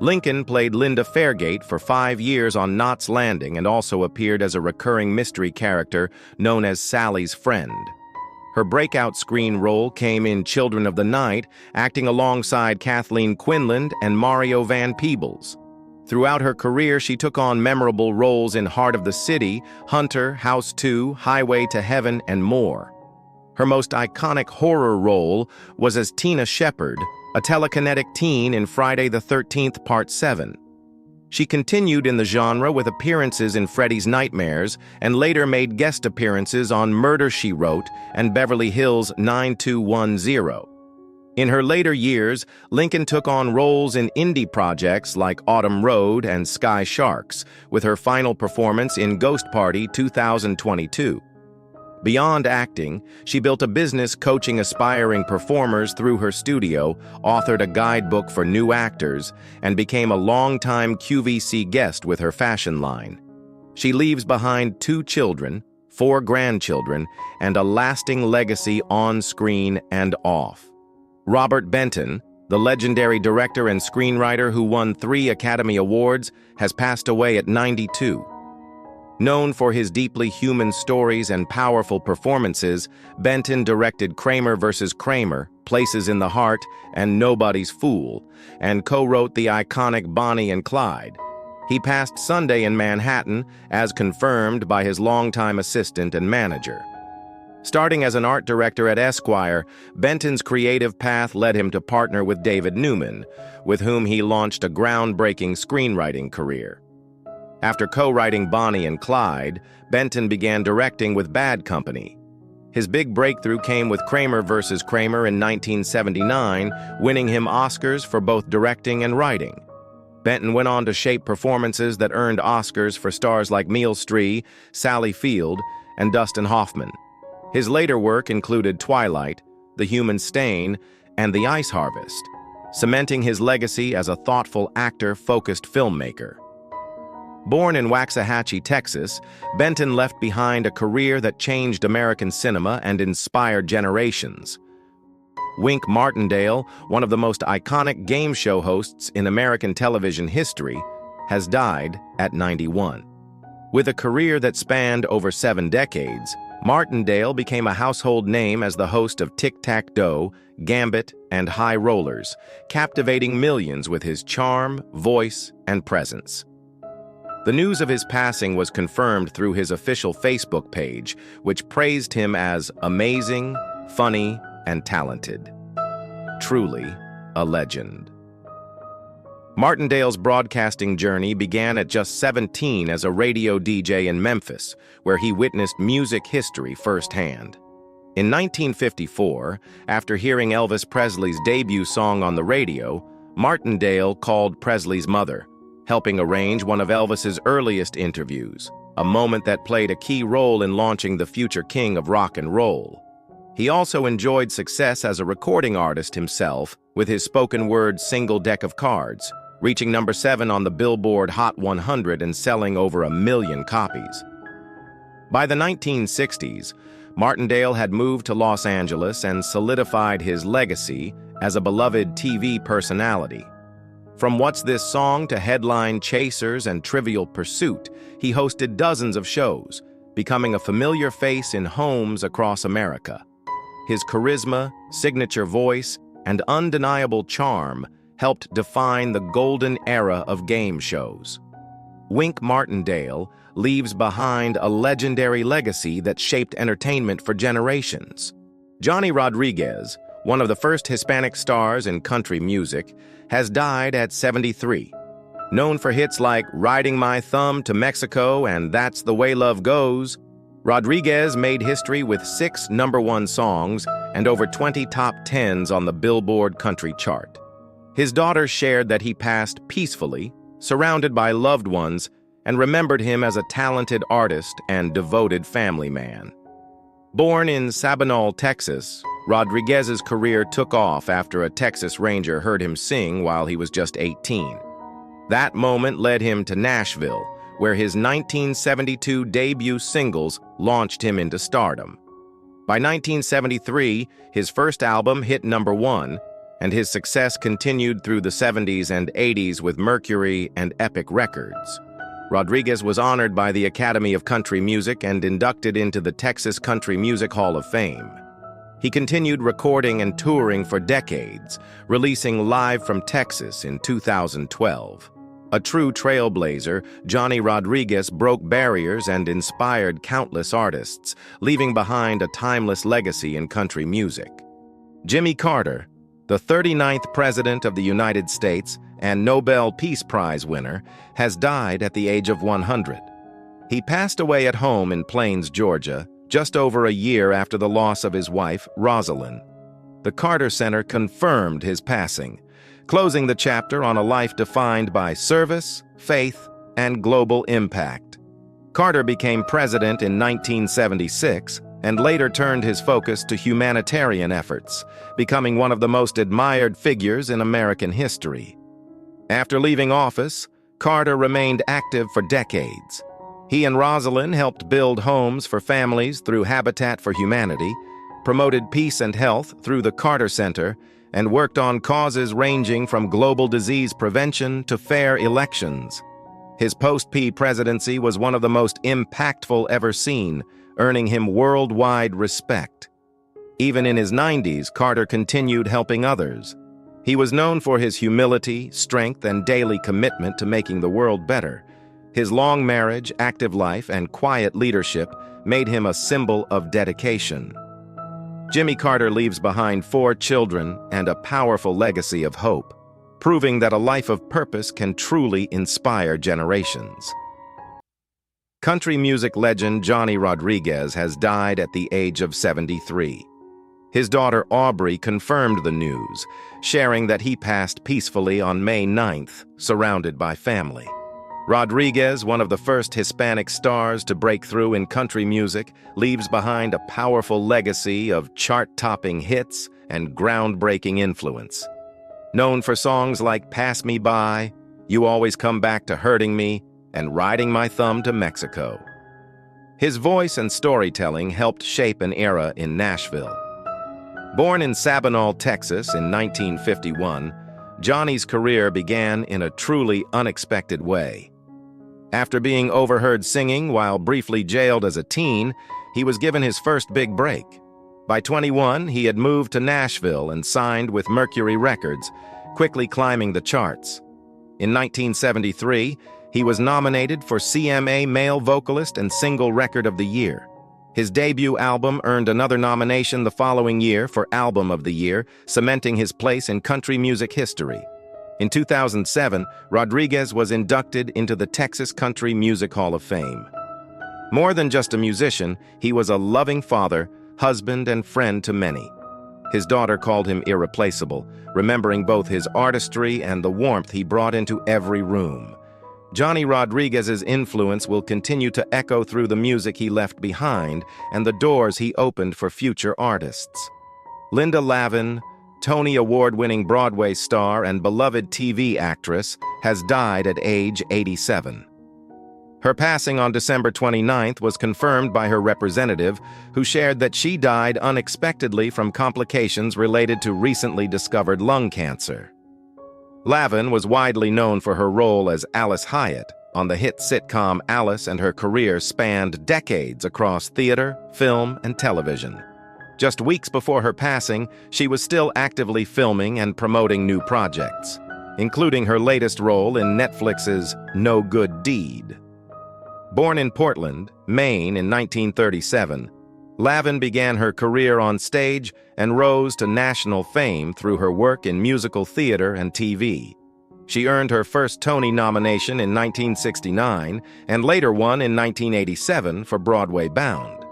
Lincoln played Linda Fairgate for 5 years on Knots Landing and also appeared as a recurring mystery character known as Sally's Friend. Her breakout screen role came in Children of the Night, acting alongside Kathleen Quinlan and Mario Van Peebles. Throughout her career, she took on memorable roles in Heart of the City, Hunter, House 2, Highway to Heaven, and more. Her most iconic horror role was as Tina Shepard, a telekinetic teen in Friday the 13th, Part 7. She continued in the genre with appearances in Freddy's Nightmares and later made guest appearances on Murder, She Wrote and Beverly Hills 90210. In her later years, Lincoln took on roles in indie projects like Autumn Road and Sky Sharks, with her final performance in Ghost Party 2022. Beyond acting, she built a business coaching aspiring performers through her studio, authored a guidebook for new actors, and became a longtime QVC guest with her fashion line. She leaves behind 2 children, 4 grandchildren, and a lasting legacy on screen and off. Robert Benton, the legendary director and screenwriter who won 3 Academy Awards, has passed away at 92. Known for his deeply human stories and powerful performances, Benton directed Kramer vs. Kramer, Places in the Heart, and Nobody's Fool, and co-wrote the iconic Bonnie and Clyde. He passed Sunday in Manhattan, as confirmed by his longtime assistant and manager. Starting as an art director at Esquire, Benton's creative path led him to partner with David Newman, with whom he launched a groundbreaking screenwriting career. After co-writing Bonnie and Clyde, Benton began directing with Bad Company. His big breakthrough came with Kramer vs. Kramer in 1979, winning him Oscars for both directing and writing. Benton went on to shape performances that earned Oscars for stars like Meryl Streep, Sally Field, and Dustin Hoffman. His later work included Twilight, The Human Stain, and The Ice Harvest, cementing his legacy as a thoughtful actor-focused filmmaker. Born in Waxahachie, Texas, Benton left behind a career that changed American cinema and inspired generations. Wink Martindale, one of the most iconic game show hosts in American television history, has died at 91. With a career that spanned over 7 decades, Martindale became a household name as the host of Tic-Tac-Dough, Gambit, and High Rollers, captivating millions with his charm, voice, and presence. The news of his passing was confirmed through his official Facebook page, which praised him as amazing, funny, and talented. Truly a legend. Martindale's broadcasting journey began at just 17 as a radio DJ in Memphis, where he witnessed music history firsthand. In 1954, after hearing Elvis Presley's debut song on the radio, Martindale called Presley's mother, helping arrange one of Elvis's earliest interviews, a moment that played a key role in launching the future king of rock and roll. He also enjoyed success as a recording artist himself with his spoken-word single deck of cards, reaching number 7 on the Billboard Hot 100 and selling over 1 million copies. By the 1960s, Martindale had moved to Los Angeles and solidified his legacy as a beloved TV personality. From What's This Song to Headline Chasers and Trivial Pursuit, he hosted dozens of shows, becoming a familiar face in homes across America. His charisma, signature voice, and undeniable charm helped define the golden era of game shows. Wink Martindale leaves behind a legendary legacy that shaped entertainment for generations. Johnny Rodriguez, one of the first Hispanic stars in country music, has died at 73. Known for hits like Riding My Thumb to Mexico and That's the Way Love Goes, Rodriguez made history with 6 #1 songs and over 20 top 10s on the Billboard country chart. His daughter shared that he passed peacefully, surrounded by loved ones, and remembered him as a talented artist and devoted family man. Born in Sabinal, Texas, Rodriguez's career took off after a Texas Ranger heard him sing while he was just 18. That moment led him to Nashville, where his 1972 debut singles launched him into stardom. By 1973, his first album hit #1, and his success continued through the 70s and 80s with Mercury and Epic Records. Rodriguez was honored by the Academy of Country Music and inducted into the Texas Country Music Hall of Fame. He continued recording and touring for decades, releasing Live from Texas in 2012. A true trailblazer, Johnny Rodriguez broke barriers and inspired countless artists, leaving behind a timeless legacy in country music. Jimmy Carter, the 39th President of the United States and Nobel Peace Prize winner, has died at the age of 100. He passed away at home in Plains, Georgia, just over a year after the loss of his wife, Rosalind. The Carter Center confirmed his passing, closing the chapter on a life defined by service, faith, and global impact. Carter became president in 1976 and later turned his focus to humanitarian efforts, becoming one of the most admired figures in American history. After leaving office, Carter remained active for decades. He and Rosalind helped build homes for families through Habitat for Humanity, promoted peace and health through the Carter Center, and worked on causes ranging from global disease prevention to fair elections. His post-P presidency was one of the most impactful ever seen, earning him worldwide respect. Even in his 90s, Carter continued helping others. He was known for his humility, strength, and daily commitment to making the world better. His long marriage, active life, and quiet leadership made him a symbol of dedication. Jimmy Carter leaves behind 4 children and a powerful legacy of hope, proving that a life of purpose can truly inspire generations. Country music legend Johnny Rodriguez has died at the age of 73. His daughter Aubrey confirmed the news, sharing that he passed peacefully on May 9th, surrounded by family. Rodriguez, one of the first Hispanic stars to break through in country music, leaves behind a powerful legacy of chart-topping hits and groundbreaking influence. Known for songs like Pass Me By, You Always Come Back to Hurting Me, and Riding My Thumb to Mexico. His voice and storytelling helped shape an era in Nashville. Born in Sabinal, Texas in 1951, Johnny's career began in a truly unexpected way. After being overheard singing while briefly jailed as a teen, he was given his first big break. By 21, he had moved to Nashville and signed with Mercury Records, quickly climbing the charts. In 1973, he was nominated for CMA Male Vocalist and Single Record of the Year. His debut album earned another nomination the following year for Album of the Year, cementing his place in country music history. In 2007, Rodriguez was inducted into the Texas Country Music Hall of Fame. More than just a musician, he was a loving father, husband, and friend to many. His daughter called him irreplaceable, remembering both his artistry and the warmth he brought into every room. Johnny Rodriguez's influence will continue to echo through the music he left behind and the doors he opened for future artists. Linda Lavin, Tony Award-winning Broadway star and beloved TV actress, has died at age 87. Her passing on December 29th was confirmed by her representative, who shared that she died unexpectedly from complications related to recently discovered lung cancer. Lavin was widely known for her role as Alice Hyatt on the hit sitcom Alice, and her career spanned decades across theater, film, and television. Just weeks before her passing, she was still actively filming and promoting new projects, including her latest role in Netflix's No Good Deed. Born in Portland, Maine in 1937, Lavin began her career on stage and rose to national fame through her work in musical theater and TV. She earned her first Tony nomination in 1969 and later one in 1987 for Broadway Bound.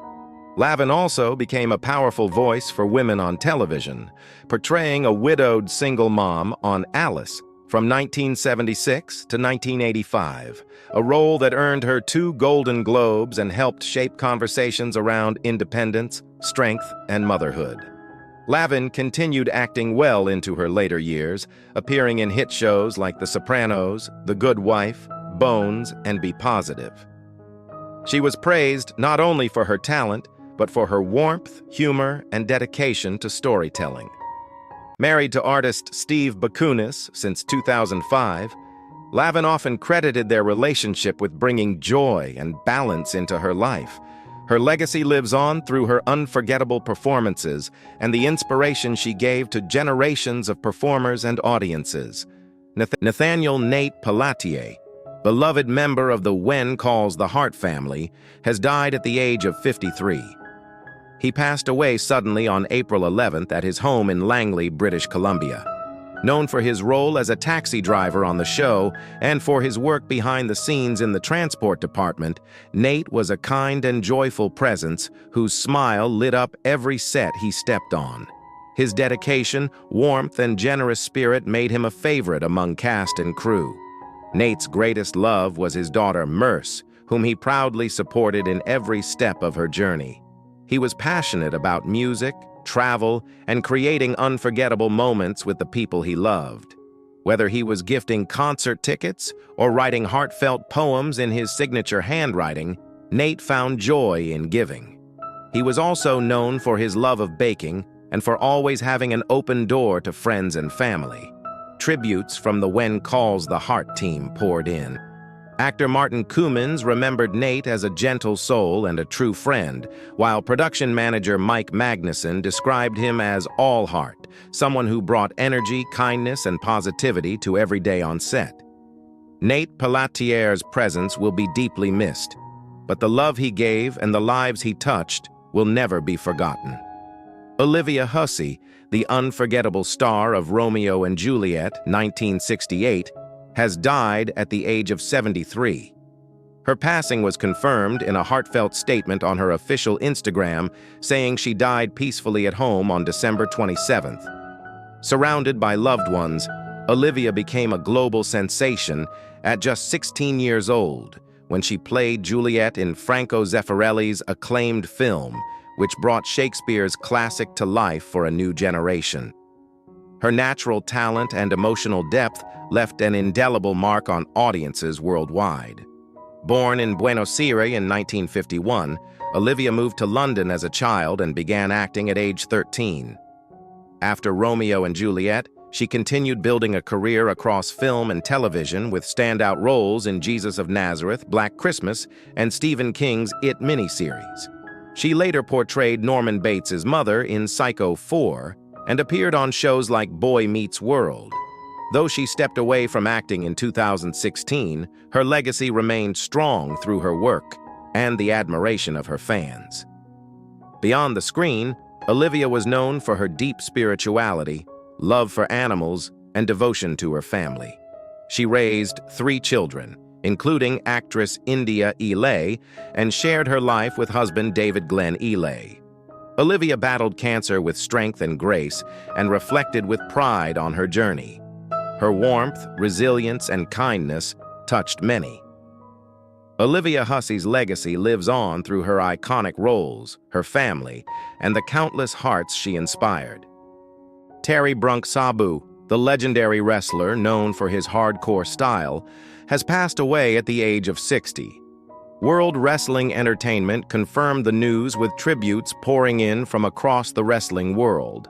Lavin also became a powerful voice for women on television, portraying a widowed single mom on Alice from 1976 to 1985, a role that earned her 2 Golden Globes and helped shape conversations around independence, strength, and motherhood. Lavin continued acting well into her later years, appearing in hit shows like The Sopranos, The Good Wife, Bones, and Be Positive. She was praised not only for her talent, but for her warmth, humor, and dedication to storytelling. Married to artist Steve Bakunis since 2005, Lavin often credited their relationship with bringing joy and balance into her life. Her legacy lives on through her unforgettable performances and the inspiration she gave to generations of performers and audiences. Nathaniel Nate Pelletier, beloved member of the When Calls the Heart family, has died at the age of 53. He passed away suddenly on April 11th at his home in Langley, British Columbia. Known for his role as a taxi driver on the show and for his work behind the scenes in the transport department, Nate was a kind and joyful presence whose smile lit up every set he stepped on. His dedication, warmth, and generous spirit made him a favorite among cast and crew. Nate's greatest love was his daughter Merce, whom he proudly supported in every step of her journey. He was passionate about music, travel, and creating unforgettable moments with the people he loved. Whether he was gifting concert tickets or writing heartfelt poems in his signature handwriting, Nate found joy in giving. He was also known for his love of baking and for always having an open door to friends and family. Tributes from the When Calls the Heart team poured in. Actor Martin Cummins remembered Nate as a gentle soul and a true friend, while production manager Mike Magnuson described him as all heart, someone who brought energy, kindness, and positivity to every day on set. Nate Pelletier's presence will be deeply missed, but the love he gave and the lives he touched will never be forgotten. Olivia Hussey, the unforgettable star of Romeo and Juliet, 1968, has died at the age of 73. Her passing was confirmed in a heartfelt statement on her official Instagram, saying she died peacefully at home on December 27th. Surrounded by loved ones, Olivia became a global sensation at just 16 years old when she played Juliet in Franco Zeffirelli's acclaimed film, which brought Shakespeare's classic to life for a new generation. Her natural talent and emotional depth left an indelible mark on audiences worldwide. Born in Buenos Aires in 1951, Olivia moved to London as a child and began acting at age 13. After Romeo and Juliet, she continued building a career across film and television with standout roles in Jesus of Nazareth, Black Christmas, and Stephen King's It miniseries. She later portrayed Norman Bates's mother in Psycho 4 and appeared on shows like Boy Meets World. Though she stepped away from acting in 2016, her legacy remained strong through her work and the admiration of her fans. Beyond the screen, Olivia was known for her deep spirituality, love for animals, and devotion to her family. She raised 3 children, including actress India Ely, and shared her life with husband David Glenn Ely. Olivia battled cancer with strength and grace and reflected with pride on her journey. Her warmth, resilience, and kindness touched many. Olivia Hussey's legacy lives on through her iconic roles, her family, and the countless hearts she inspired. Terry Brunk Sabu, the legendary wrestler known for his hardcore style, has passed away at the age of 60. World Wrestling Entertainment confirmed the news with tributes pouring in from across the wrestling world.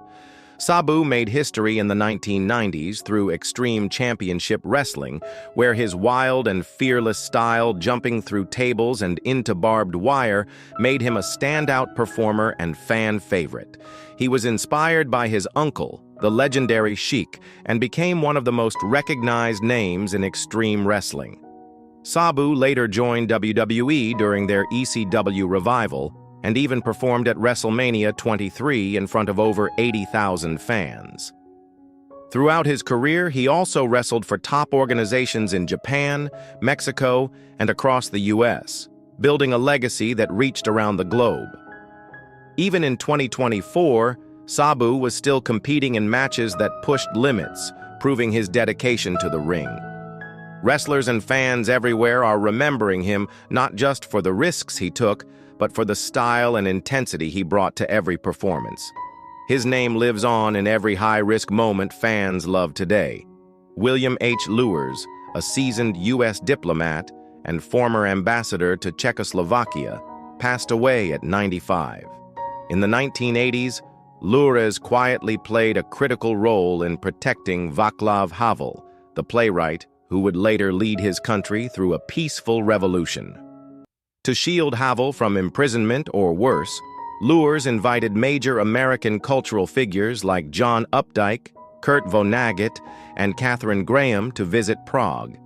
Sabu made history in the 1990s through Extreme Championship Wrestling, where his wild and fearless style, jumping through tables and into barbed wire, made him a standout performer and fan favorite. He was inspired by his uncle, the legendary Sheik, and became one of the most recognized names in extreme wrestling. Sabu later joined WWE during their ECW revival, and even performed at WrestleMania 23 in front of over 80,000 fans. Throughout his career, he also wrestled for top organizations in Japan, Mexico, and across the US, building a legacy that reached around the globe. Even in 2024, Sabu was still competing in matches that pushed limits, proving his dedication to the ring. Wrestlers and fans everywhere are remembering him not just for the risks he took, but for the style and intensity he brought to every performance. His name lives on in every high-risk moment fans love today. William H. Lewis, a seasoned U.S. diplomat and former ambassador to Czechoslovakia, passed away at 95. In the 1980s, Lewis quietly played a critical role in protecting Václav Havel, the playwright who would later lead his country through a peaceful revolution. To shield Havel from imprisonment or worse, Lewis invited major American cultural figures like John Updike, Kurt Vonnegut, and Katharine Graham to visit Prague.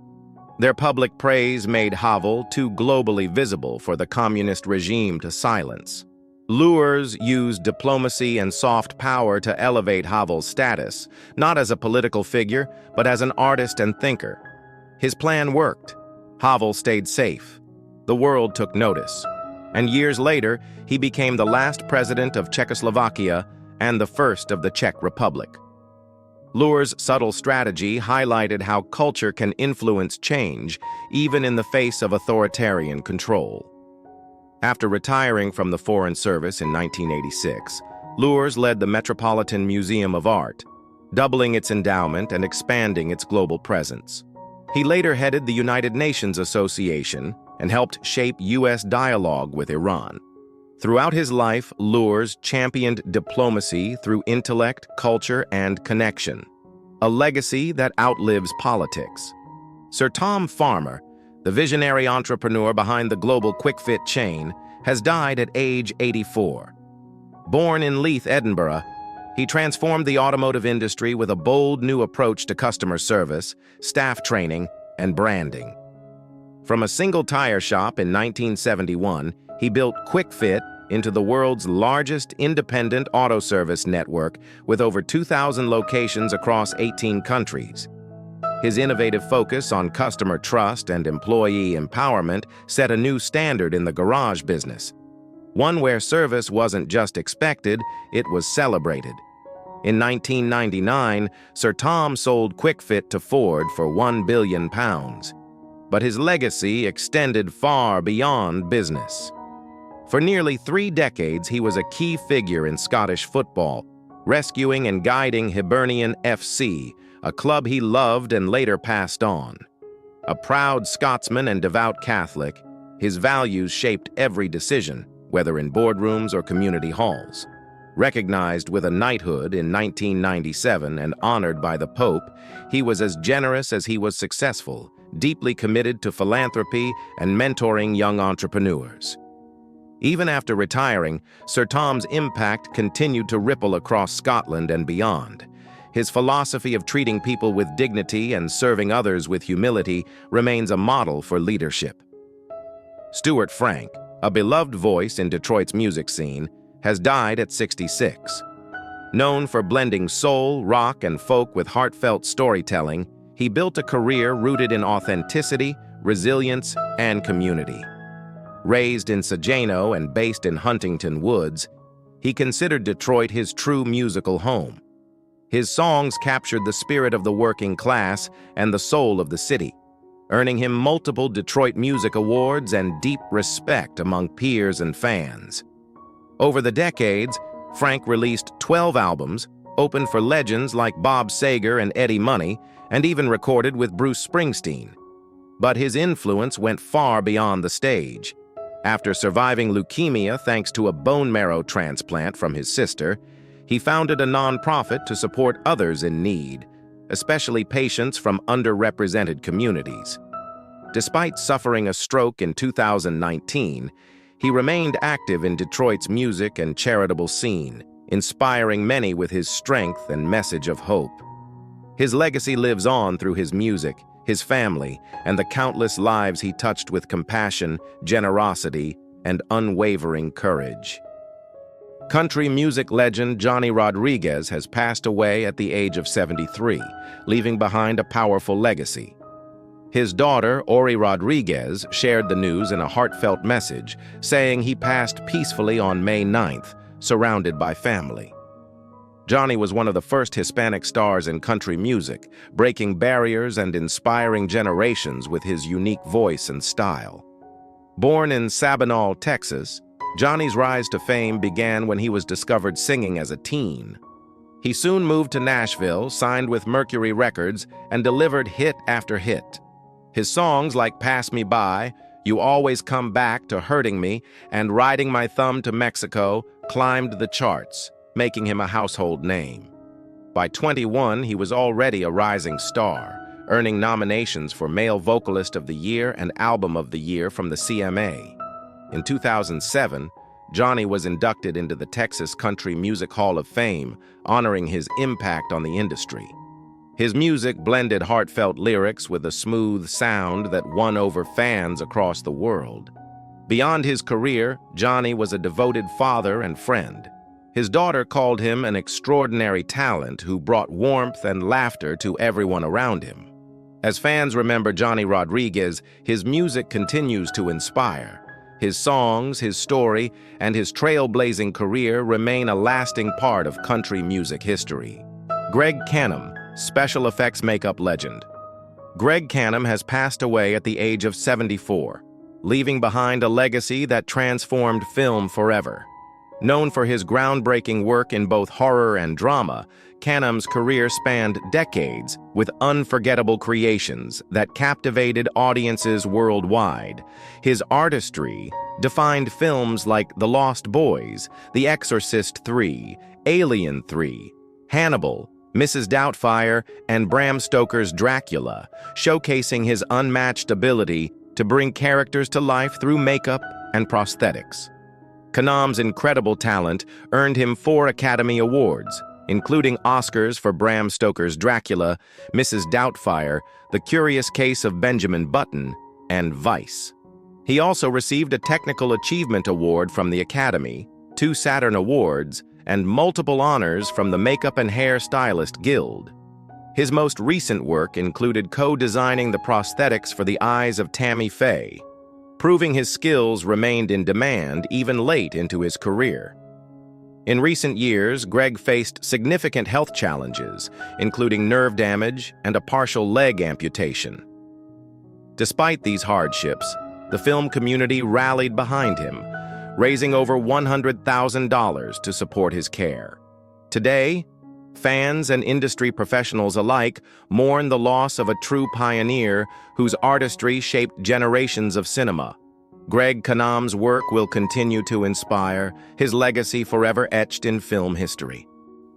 Their public praise made Havel too globally visible for the communist regime to silence. Lewis used diplomacy and soft power to elevate Havel's status, not as a political figure, but as an artist and thinker. His plan worked. Havel stayed safe. The world took notice, and years later, he became the last president of Czechoslovakia and the first of the Czech Republic. Lewis' subtle strategy highlighted how culture can influence change, even in the face of authoritarian control. After retiring from the Foreign Service in 1986, Lewis led the Metropolitan Museum of Art, doubling its endowment and expanding its global presence. He later headed the United Nations Association and helped shape U.S. dialogue with Iran. Throughout his life, Lewis championed diplomacy through intellect, culture, and connection, a legacy that outlives politics. Sir Tom Farmer, the visionary entrepreneur behind the global quick-fit chain, has died at age 84. Born in Leith, Edinburgh, he transformed the automotive industry with a bold new approach to customer service, staff training, and branding. From a single tire shop in 1971, he built QuickFit into the world's largest independent auto service network with over 2,000 locations across 18 countries. His innovative focus on customer trust and employee empowerment set a new standard in the garage business, one where service wasn't just expected, it was celebrated. In 1999, Sir Tom sold QuickFit to Ford for £1 billion. But his legacy extended far beyond business. For nearly 3 decades, he was a key figure in Scottish football, rescuing and guiding Hibernian FC, a club he loved and later passed on. A proud Scotsman and devout Catholic, his values shaped every decision, whether in boardrooms or community halls. Recognized with a knighthood in 1997 and honored by the Pope, he was as generous as he was successful, deeply committed to philanthropy and mentoring young entrepreneurs. Even after retiring, Sir Tom's impact continued to ripple across Scotland and beyond. His philosophy of treating people with dignity and serving others with humility remains a model for leadership. Stuart Frank, a beloved voice in Detroit's music scene, has died at 66. Known for blending soul, rock, and folk with heartfelt storytelling, he built a career rooted in authenticity, resilience, and community. Raised in Sageno and based in Huntington Woods, he considered Detroit his true musical home. His songs captured the spirit of the working class and the soul of the city, earning him multiple Detroit Music Awards and deep respect among peers and fans. Over the decades, Frank released 12 albums, opened for legends like Bob Seger and Eddie Money, and even recorded with Bruce Springsteen. But his influence went far beyond the stage. After surviving leukemia thanks to a bone marrow transplant from his sister, He founded a nonprofit to support others in need, especially patients from underrepresented communities. Despite suffering a stroke in 2019, he remained active in Detroit's music and charitable scene, inspiring many with his strength and message of hope. His legacy lives on through his music, his family, and the countless lives he touched with compassion, generosity, and unwavering courage. Country music legend Johnny Rodriguez has passed away at the age of 73, leaving behind a powerful legacy. His daughter, Ori Rodriguez, shared the news in a heartfelt message, saying he passed peacefully on May 9th, surrounded by family. Johnny was one of the first Hispanic stars in country music, breaking barriers and inspiring generations with his unique voice and style. Born in Sabinal, Texas, Johnny's rise to fame began when he was discovered singing as a teen. He soon moved to Nashville, signed with Mercury Records, and delivered hit after hit. His songs like Pass Me By, You Always Come Back to Hurting Me, and Riding My Thumb to Mexico climbed the charts, making him a household name. By 21, he was already a rising star, earning nominations for Male Vocalist of the Year and Album of the Year from the CMA. In 2007, Johnny was inducted into the Texas Country Music Hall of Fame, honoring his impact on the industry. His music blended heartfelt lyrics with a smooth sound that won over fans across the world. Beyond his career, Johnny was a devoted father and friend. His daughter called him an extraordinary talent who brought warmth and laughter to everyone around him. As fans remember Johnny Rodriguez, his music continues to inspire. His songs, his story, and his trailblazing career remain a lasting part of country music history. Greg Canham, special effects makeup legend. Greg Canham has passed away at the age of 74, leaving behind a legacy that transformed film forever. Known for his groundbreaking work in both horror and drama, Canham's career spanned decades with unforgettable creations that captivated audiences worldwide. His artistry defined films like The Lost Boys, The Exorcist III, Alien 3, Hannibal, Mrs. Doubtfire, and Bram Stoker's Dracula, showcasing his unmatched ability to bring characters to life through makeup and prosthetics. Canham's incredible talent earned him 4 Academy Awards, including Oscars for Bram Stoker's Dracula, Mrs. Doubtfire, The Curious Case of Benjamin Button, and Vice. He also received a Technical Achievement Award from the Academy, 2 Saturn Awards, and multiple honors from the Makeup and Hair Stylist Guild. His most recent work included co-designing the prosthetics for the eyes of Tammy Faye, proving his skills remained in demand even late into his career. In recent years, Greg faced significant health challenges, including nerve damage and a partial leg amputation. Despite these hardships, the film community rallied behind him, raising over $100,000 to support his care. Today, fans and industry professionals alike mourn the loss of a true pioneer whose artistry shaped generations of cinema. Greg Canham's work will continue to inspire, his legacy forever etched in film history.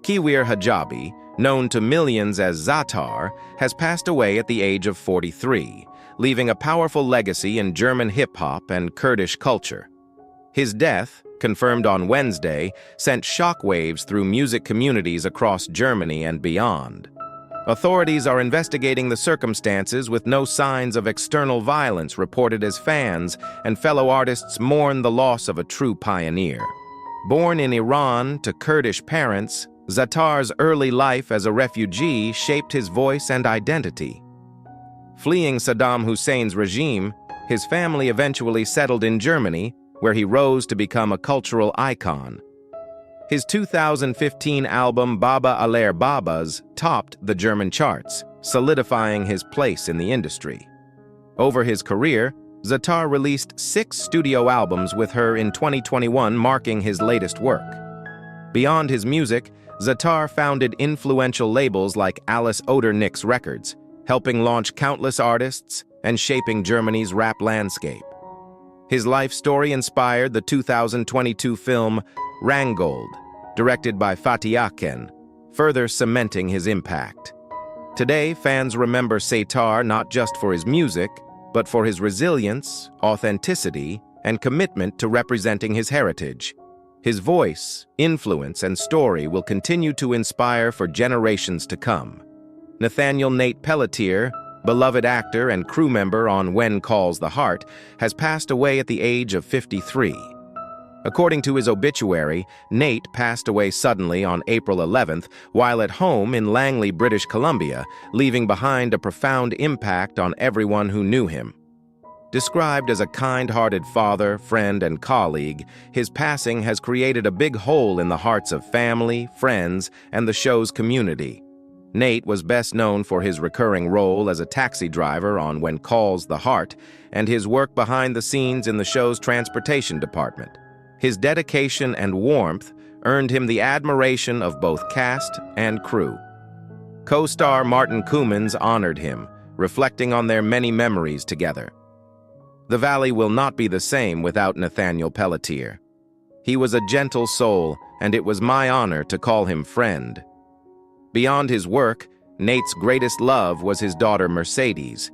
Kiwir Hijabi, known to millions as Zatar, has passed away at the age of 43, leaving a powerful legacy in German hip-hop and Kurdish culture. His death, confirmed on Wednesday, sent shockwaves through music communities across Germany and beyond. Authorities are investigating the circumstances with no signs of external violence reported as fans and fellow artists mourn the loss of a true pioneer. Born in Iran to Kurdish parents, Zatar's early life as a refugee shaped his voice and identity. Fleeing Saddam Hussein's regime, his family eventually settled in Germany, where he rose to become a cultural icon. His 2015 album Baba Aller Babas topped the German charts, solidifying his place in the industry. Over his career, Zatar released 6 studio albums with her in 2021, marking his latest work. Beyond his music, Zatar founded influential labels like Alice Odernick's Records, helping launch countless artists and shaping Germany's rap landscape. His life story inspired the 2022 film Rangold, directed by Fatih Akin, further cementing his impact. Today, fans remember Seitar not just for his music, but for his resilience, authenticity, and commitment to representing his heritage. His voice, influence, and story will continue to inspire for generations to come. Nathaniel Nate Pelletier, beloved actor and crew member on When Calls the Heart, has passed away at the age of 53. According to his obituary, Nate passed away suddenly on April 11th while at home in Langley, British Columbia, leaving behind a profound impact on everyone who knew him. Described as a kind-hearted father, friend, and colleague, his passing has created a big hole in the hearts of family, friends, and the show's community. Nate was best known for his recurring role as a taxi driver on When Calls the Heart and his work behind the scenes in the show's transportation department. His dedication and warmth earned him the admiration of both cast and crew. Co-star Martin Koemans honored him, reflecting on their many memories together. The Valley will not be the same without Nathaniel Pelletier. He was a gentle soul, and it was my honor to call him friend. Beyond his work, Nate's greatest love was his daughter Mercedes.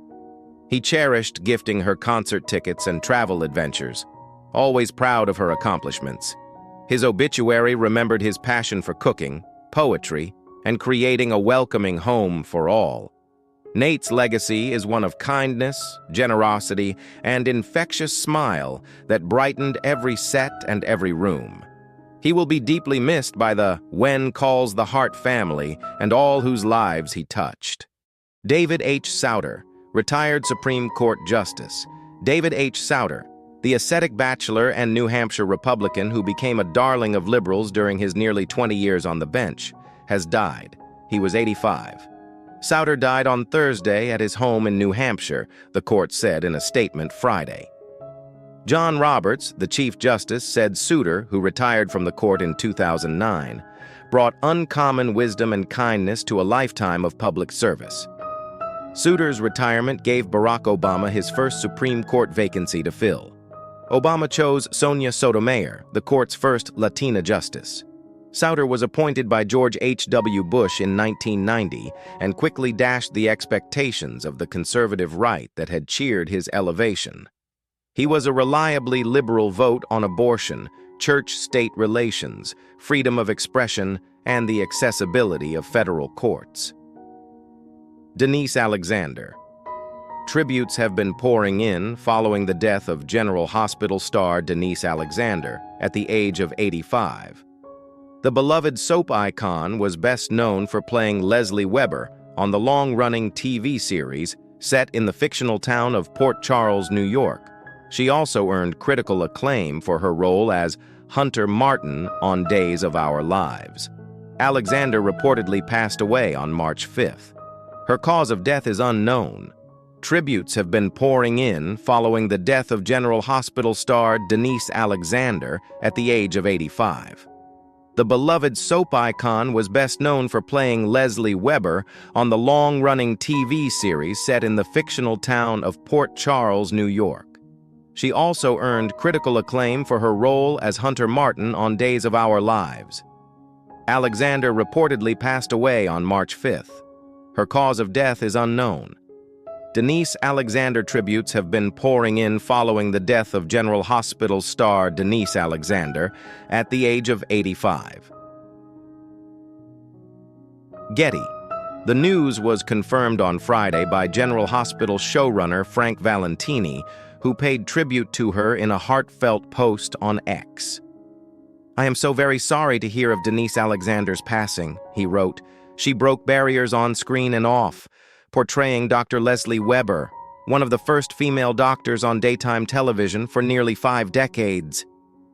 He cherished gifting her concert tickets and travel adventures, always proud of her accomplishments. His obituary remembered his passion for cooking, poetry, and creating a welcoming home for all. Nate's legacy is one of kindness, generosity, and infectious smile that brightened every set and every room. He will be deeply missed by the When Calls the Heart family and all whose lives he touched. David H. Souter, retired Supreme Court Justice. David H. Souter, the ascetic bachelor and New Hampshire Republican who became a darling of liberals during his nearly 20 years on the bench, has died. He was 85. Souter died on Thursday at his home in New Hampshire, the court said in a statement Friday. John Roberts, the Chief Justice, said Souter, who retired from the court in 2009, brought uncommon wisdom and kindness to a lifetime of public service. Souter's retirement gave Barack Obama his first Supreme Court vacancy to fill. Obama chose Sonia Sotomayor, the court's first Latina justice. Souter was appointed by George H.W. Bush in 1990 and quickly dashed the expectations of the conservative right that had cheered his elevation. He was a reliably liberal vote on abortion, church-state relations, freedom of expression, and the accessibility of federal courts. Denise Alexander. Tributes have been pouring in following the death of General Hospital star Denise Alexander at the age of 85. The beloved soap icon was best known for playing Leslie Weber on the long-running TV series set in the fictional town of Port Charles, New York. She also earned critical acclaim for her role as Hunter Martin on Days of Our Lives. Alexander reportedly passed away on March 5th. Her cause of death is unknown. Tributes have been pouring in following the death of General Hospital star Denise Alexander at the age of 85. The beloved soap icon was best known for playing Leslie Weber on the long-running TV series set in the fictional town of Port Charles, New York. She also earned critical acclaim for her role as Hunter Martin on Days of Our Lives. Alexander reportedly passed away on March 5th. Her cause of death is unknown. Denise Alexander tributes have been pouring in following the death of General Hospital star Denise Alexander at the age of 85. Getty. The news was confirmed on Friday by General Hospital showrunner Frank Valentini, who paid tribute to her in a heartfelt post on X. "I am so very sorry to hear of Denise Alexander's passing," he wrote. "She broke barriers on screen and off, portraying Dr. Leslie Weber, one of the first female doctors on daytime television for nearly 5 decades.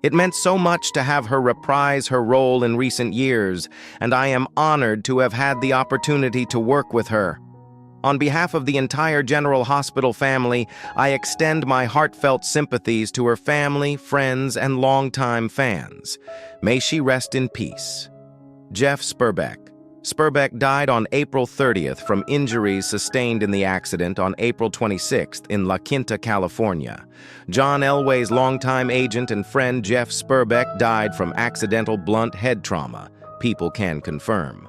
It meant so much to have her reprise her role in recent years, and I am honored to have had the opportunity to work with her. On behalf of the entire General Hospital family, I extend my heartfelt sympathies to her family, friends, and longtime fans. May she rest in peace." Jeff Spurbeck, Spurbeck died on April 30th from injuries sustained in the accident on April 26th in La Quinta, California. John Elway's longtime agent and friend Jeff Spurbeck died from accidental blunt head trauma, people can confirm.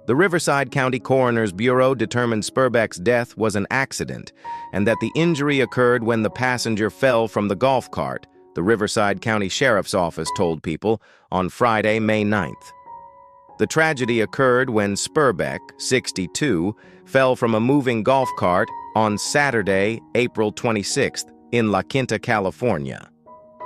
The Riverside County Coroner's Bureau determined Spurbeck's death was an accident and that the injury occurred when the passenger fell from the golf cart, the Riverside County Sheriff's Office told people on Friday, May 9th. The tragedy occurred when Spurbeck, 62, fell from a moving golf cart on Saturday, April 26th, in La Quinta, California.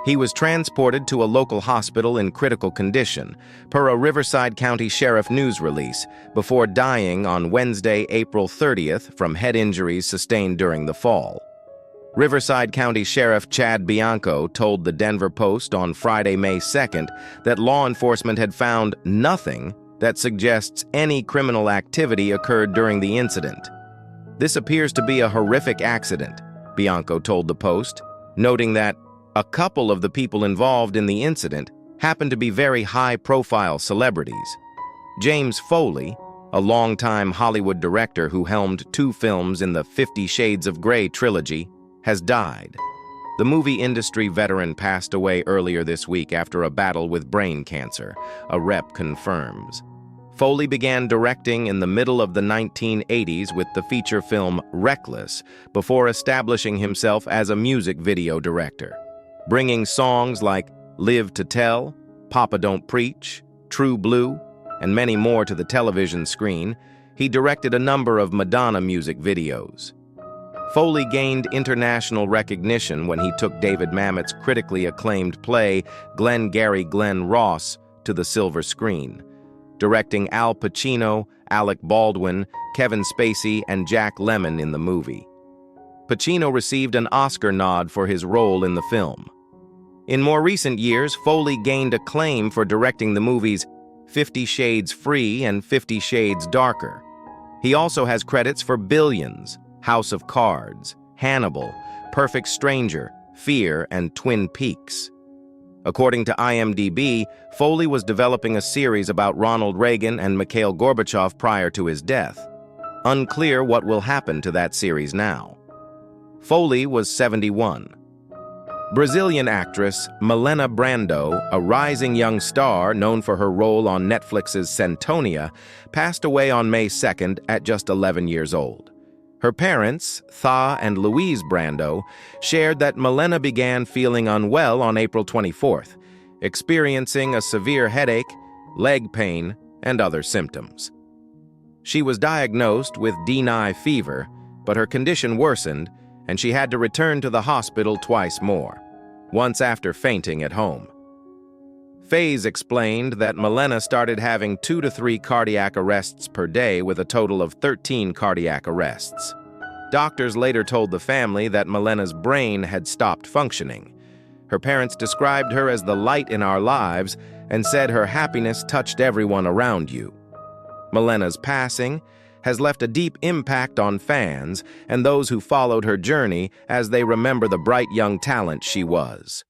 He was transported to a local hospital in critical condition, per a Riverside County Sheriff news release, before dying on Wednesday, April 30th from head injuries sustained during the fall. Riverside County Sheriff Chad Bianco told the Denver Post on Friday, May 2nd, that law enforcement had found nothing that suggests any criminal activity occurred during the incident. This appears to be a horrific accident, Bianco told the Post, noting that a couple of the people involved in the incident happened to be very high-profile celebrities. James Foley, a longtime Hollywood director who helmed 2 films in the 50 Shades of Grey trilogy, has died. The movie industry veteran passed away earlier this week after a battle with brain cancer, a rep confirms. Foley began directing in the middle of the 1980s with the feature film Reckless, before establishing himself as a music video director. Bringing songs like Live to Tell, Papa Don't Preach, True Blue, and many more to the television screen, he directed a number of Madonna music videos. Foley gained international recognition when he took David Mamet's critically acclaimed play Glengarry Glen Ross to the silver screen, directing Al Pacino, Alec Baldwin, Kevin Spacey, and Jack Lemmon in the movie. Pacino received an Oscar nod for his role in the film. In more recent years, Foley gained acclaim for directing the movies 50 Shades Free and 50 Shades Darker. He also has credits for Billions, House of Cards, Hannibal, Perfect Stranger, Fear, and Twin Peaks. According to IMDb, Foley was developing a series about Ronald Reagan and Mikhail Gorbachev prior to his death. Unclear what will happen to that series now. Foley was 71. Brazilian actress Milena Brando, a rising young star known for her role on Netflix's Centonia, passed away on May 2nd at just 11 years old. Her parents, Tha and Louise Brando, shared that Milena began feeling unwell on April 24th, experiencing a severe headache, leg pain, and other symptoms. She was diagnosed with D9 fever, but her condition worsened, and she had to return to the hospital twice more, once after fainting at home. Faze explained that Milena started having 2 to 3 cardiac arrests per day with a total of 13 cardiac arrests. Doctors later told the family that Milena's brain had stopped functioning. Her parents described her as the light in our lives and said her happiness touched everyone around you. Milena's passing has left a deep impact on fans and those who followed her journey as they remember the bright young talent she was.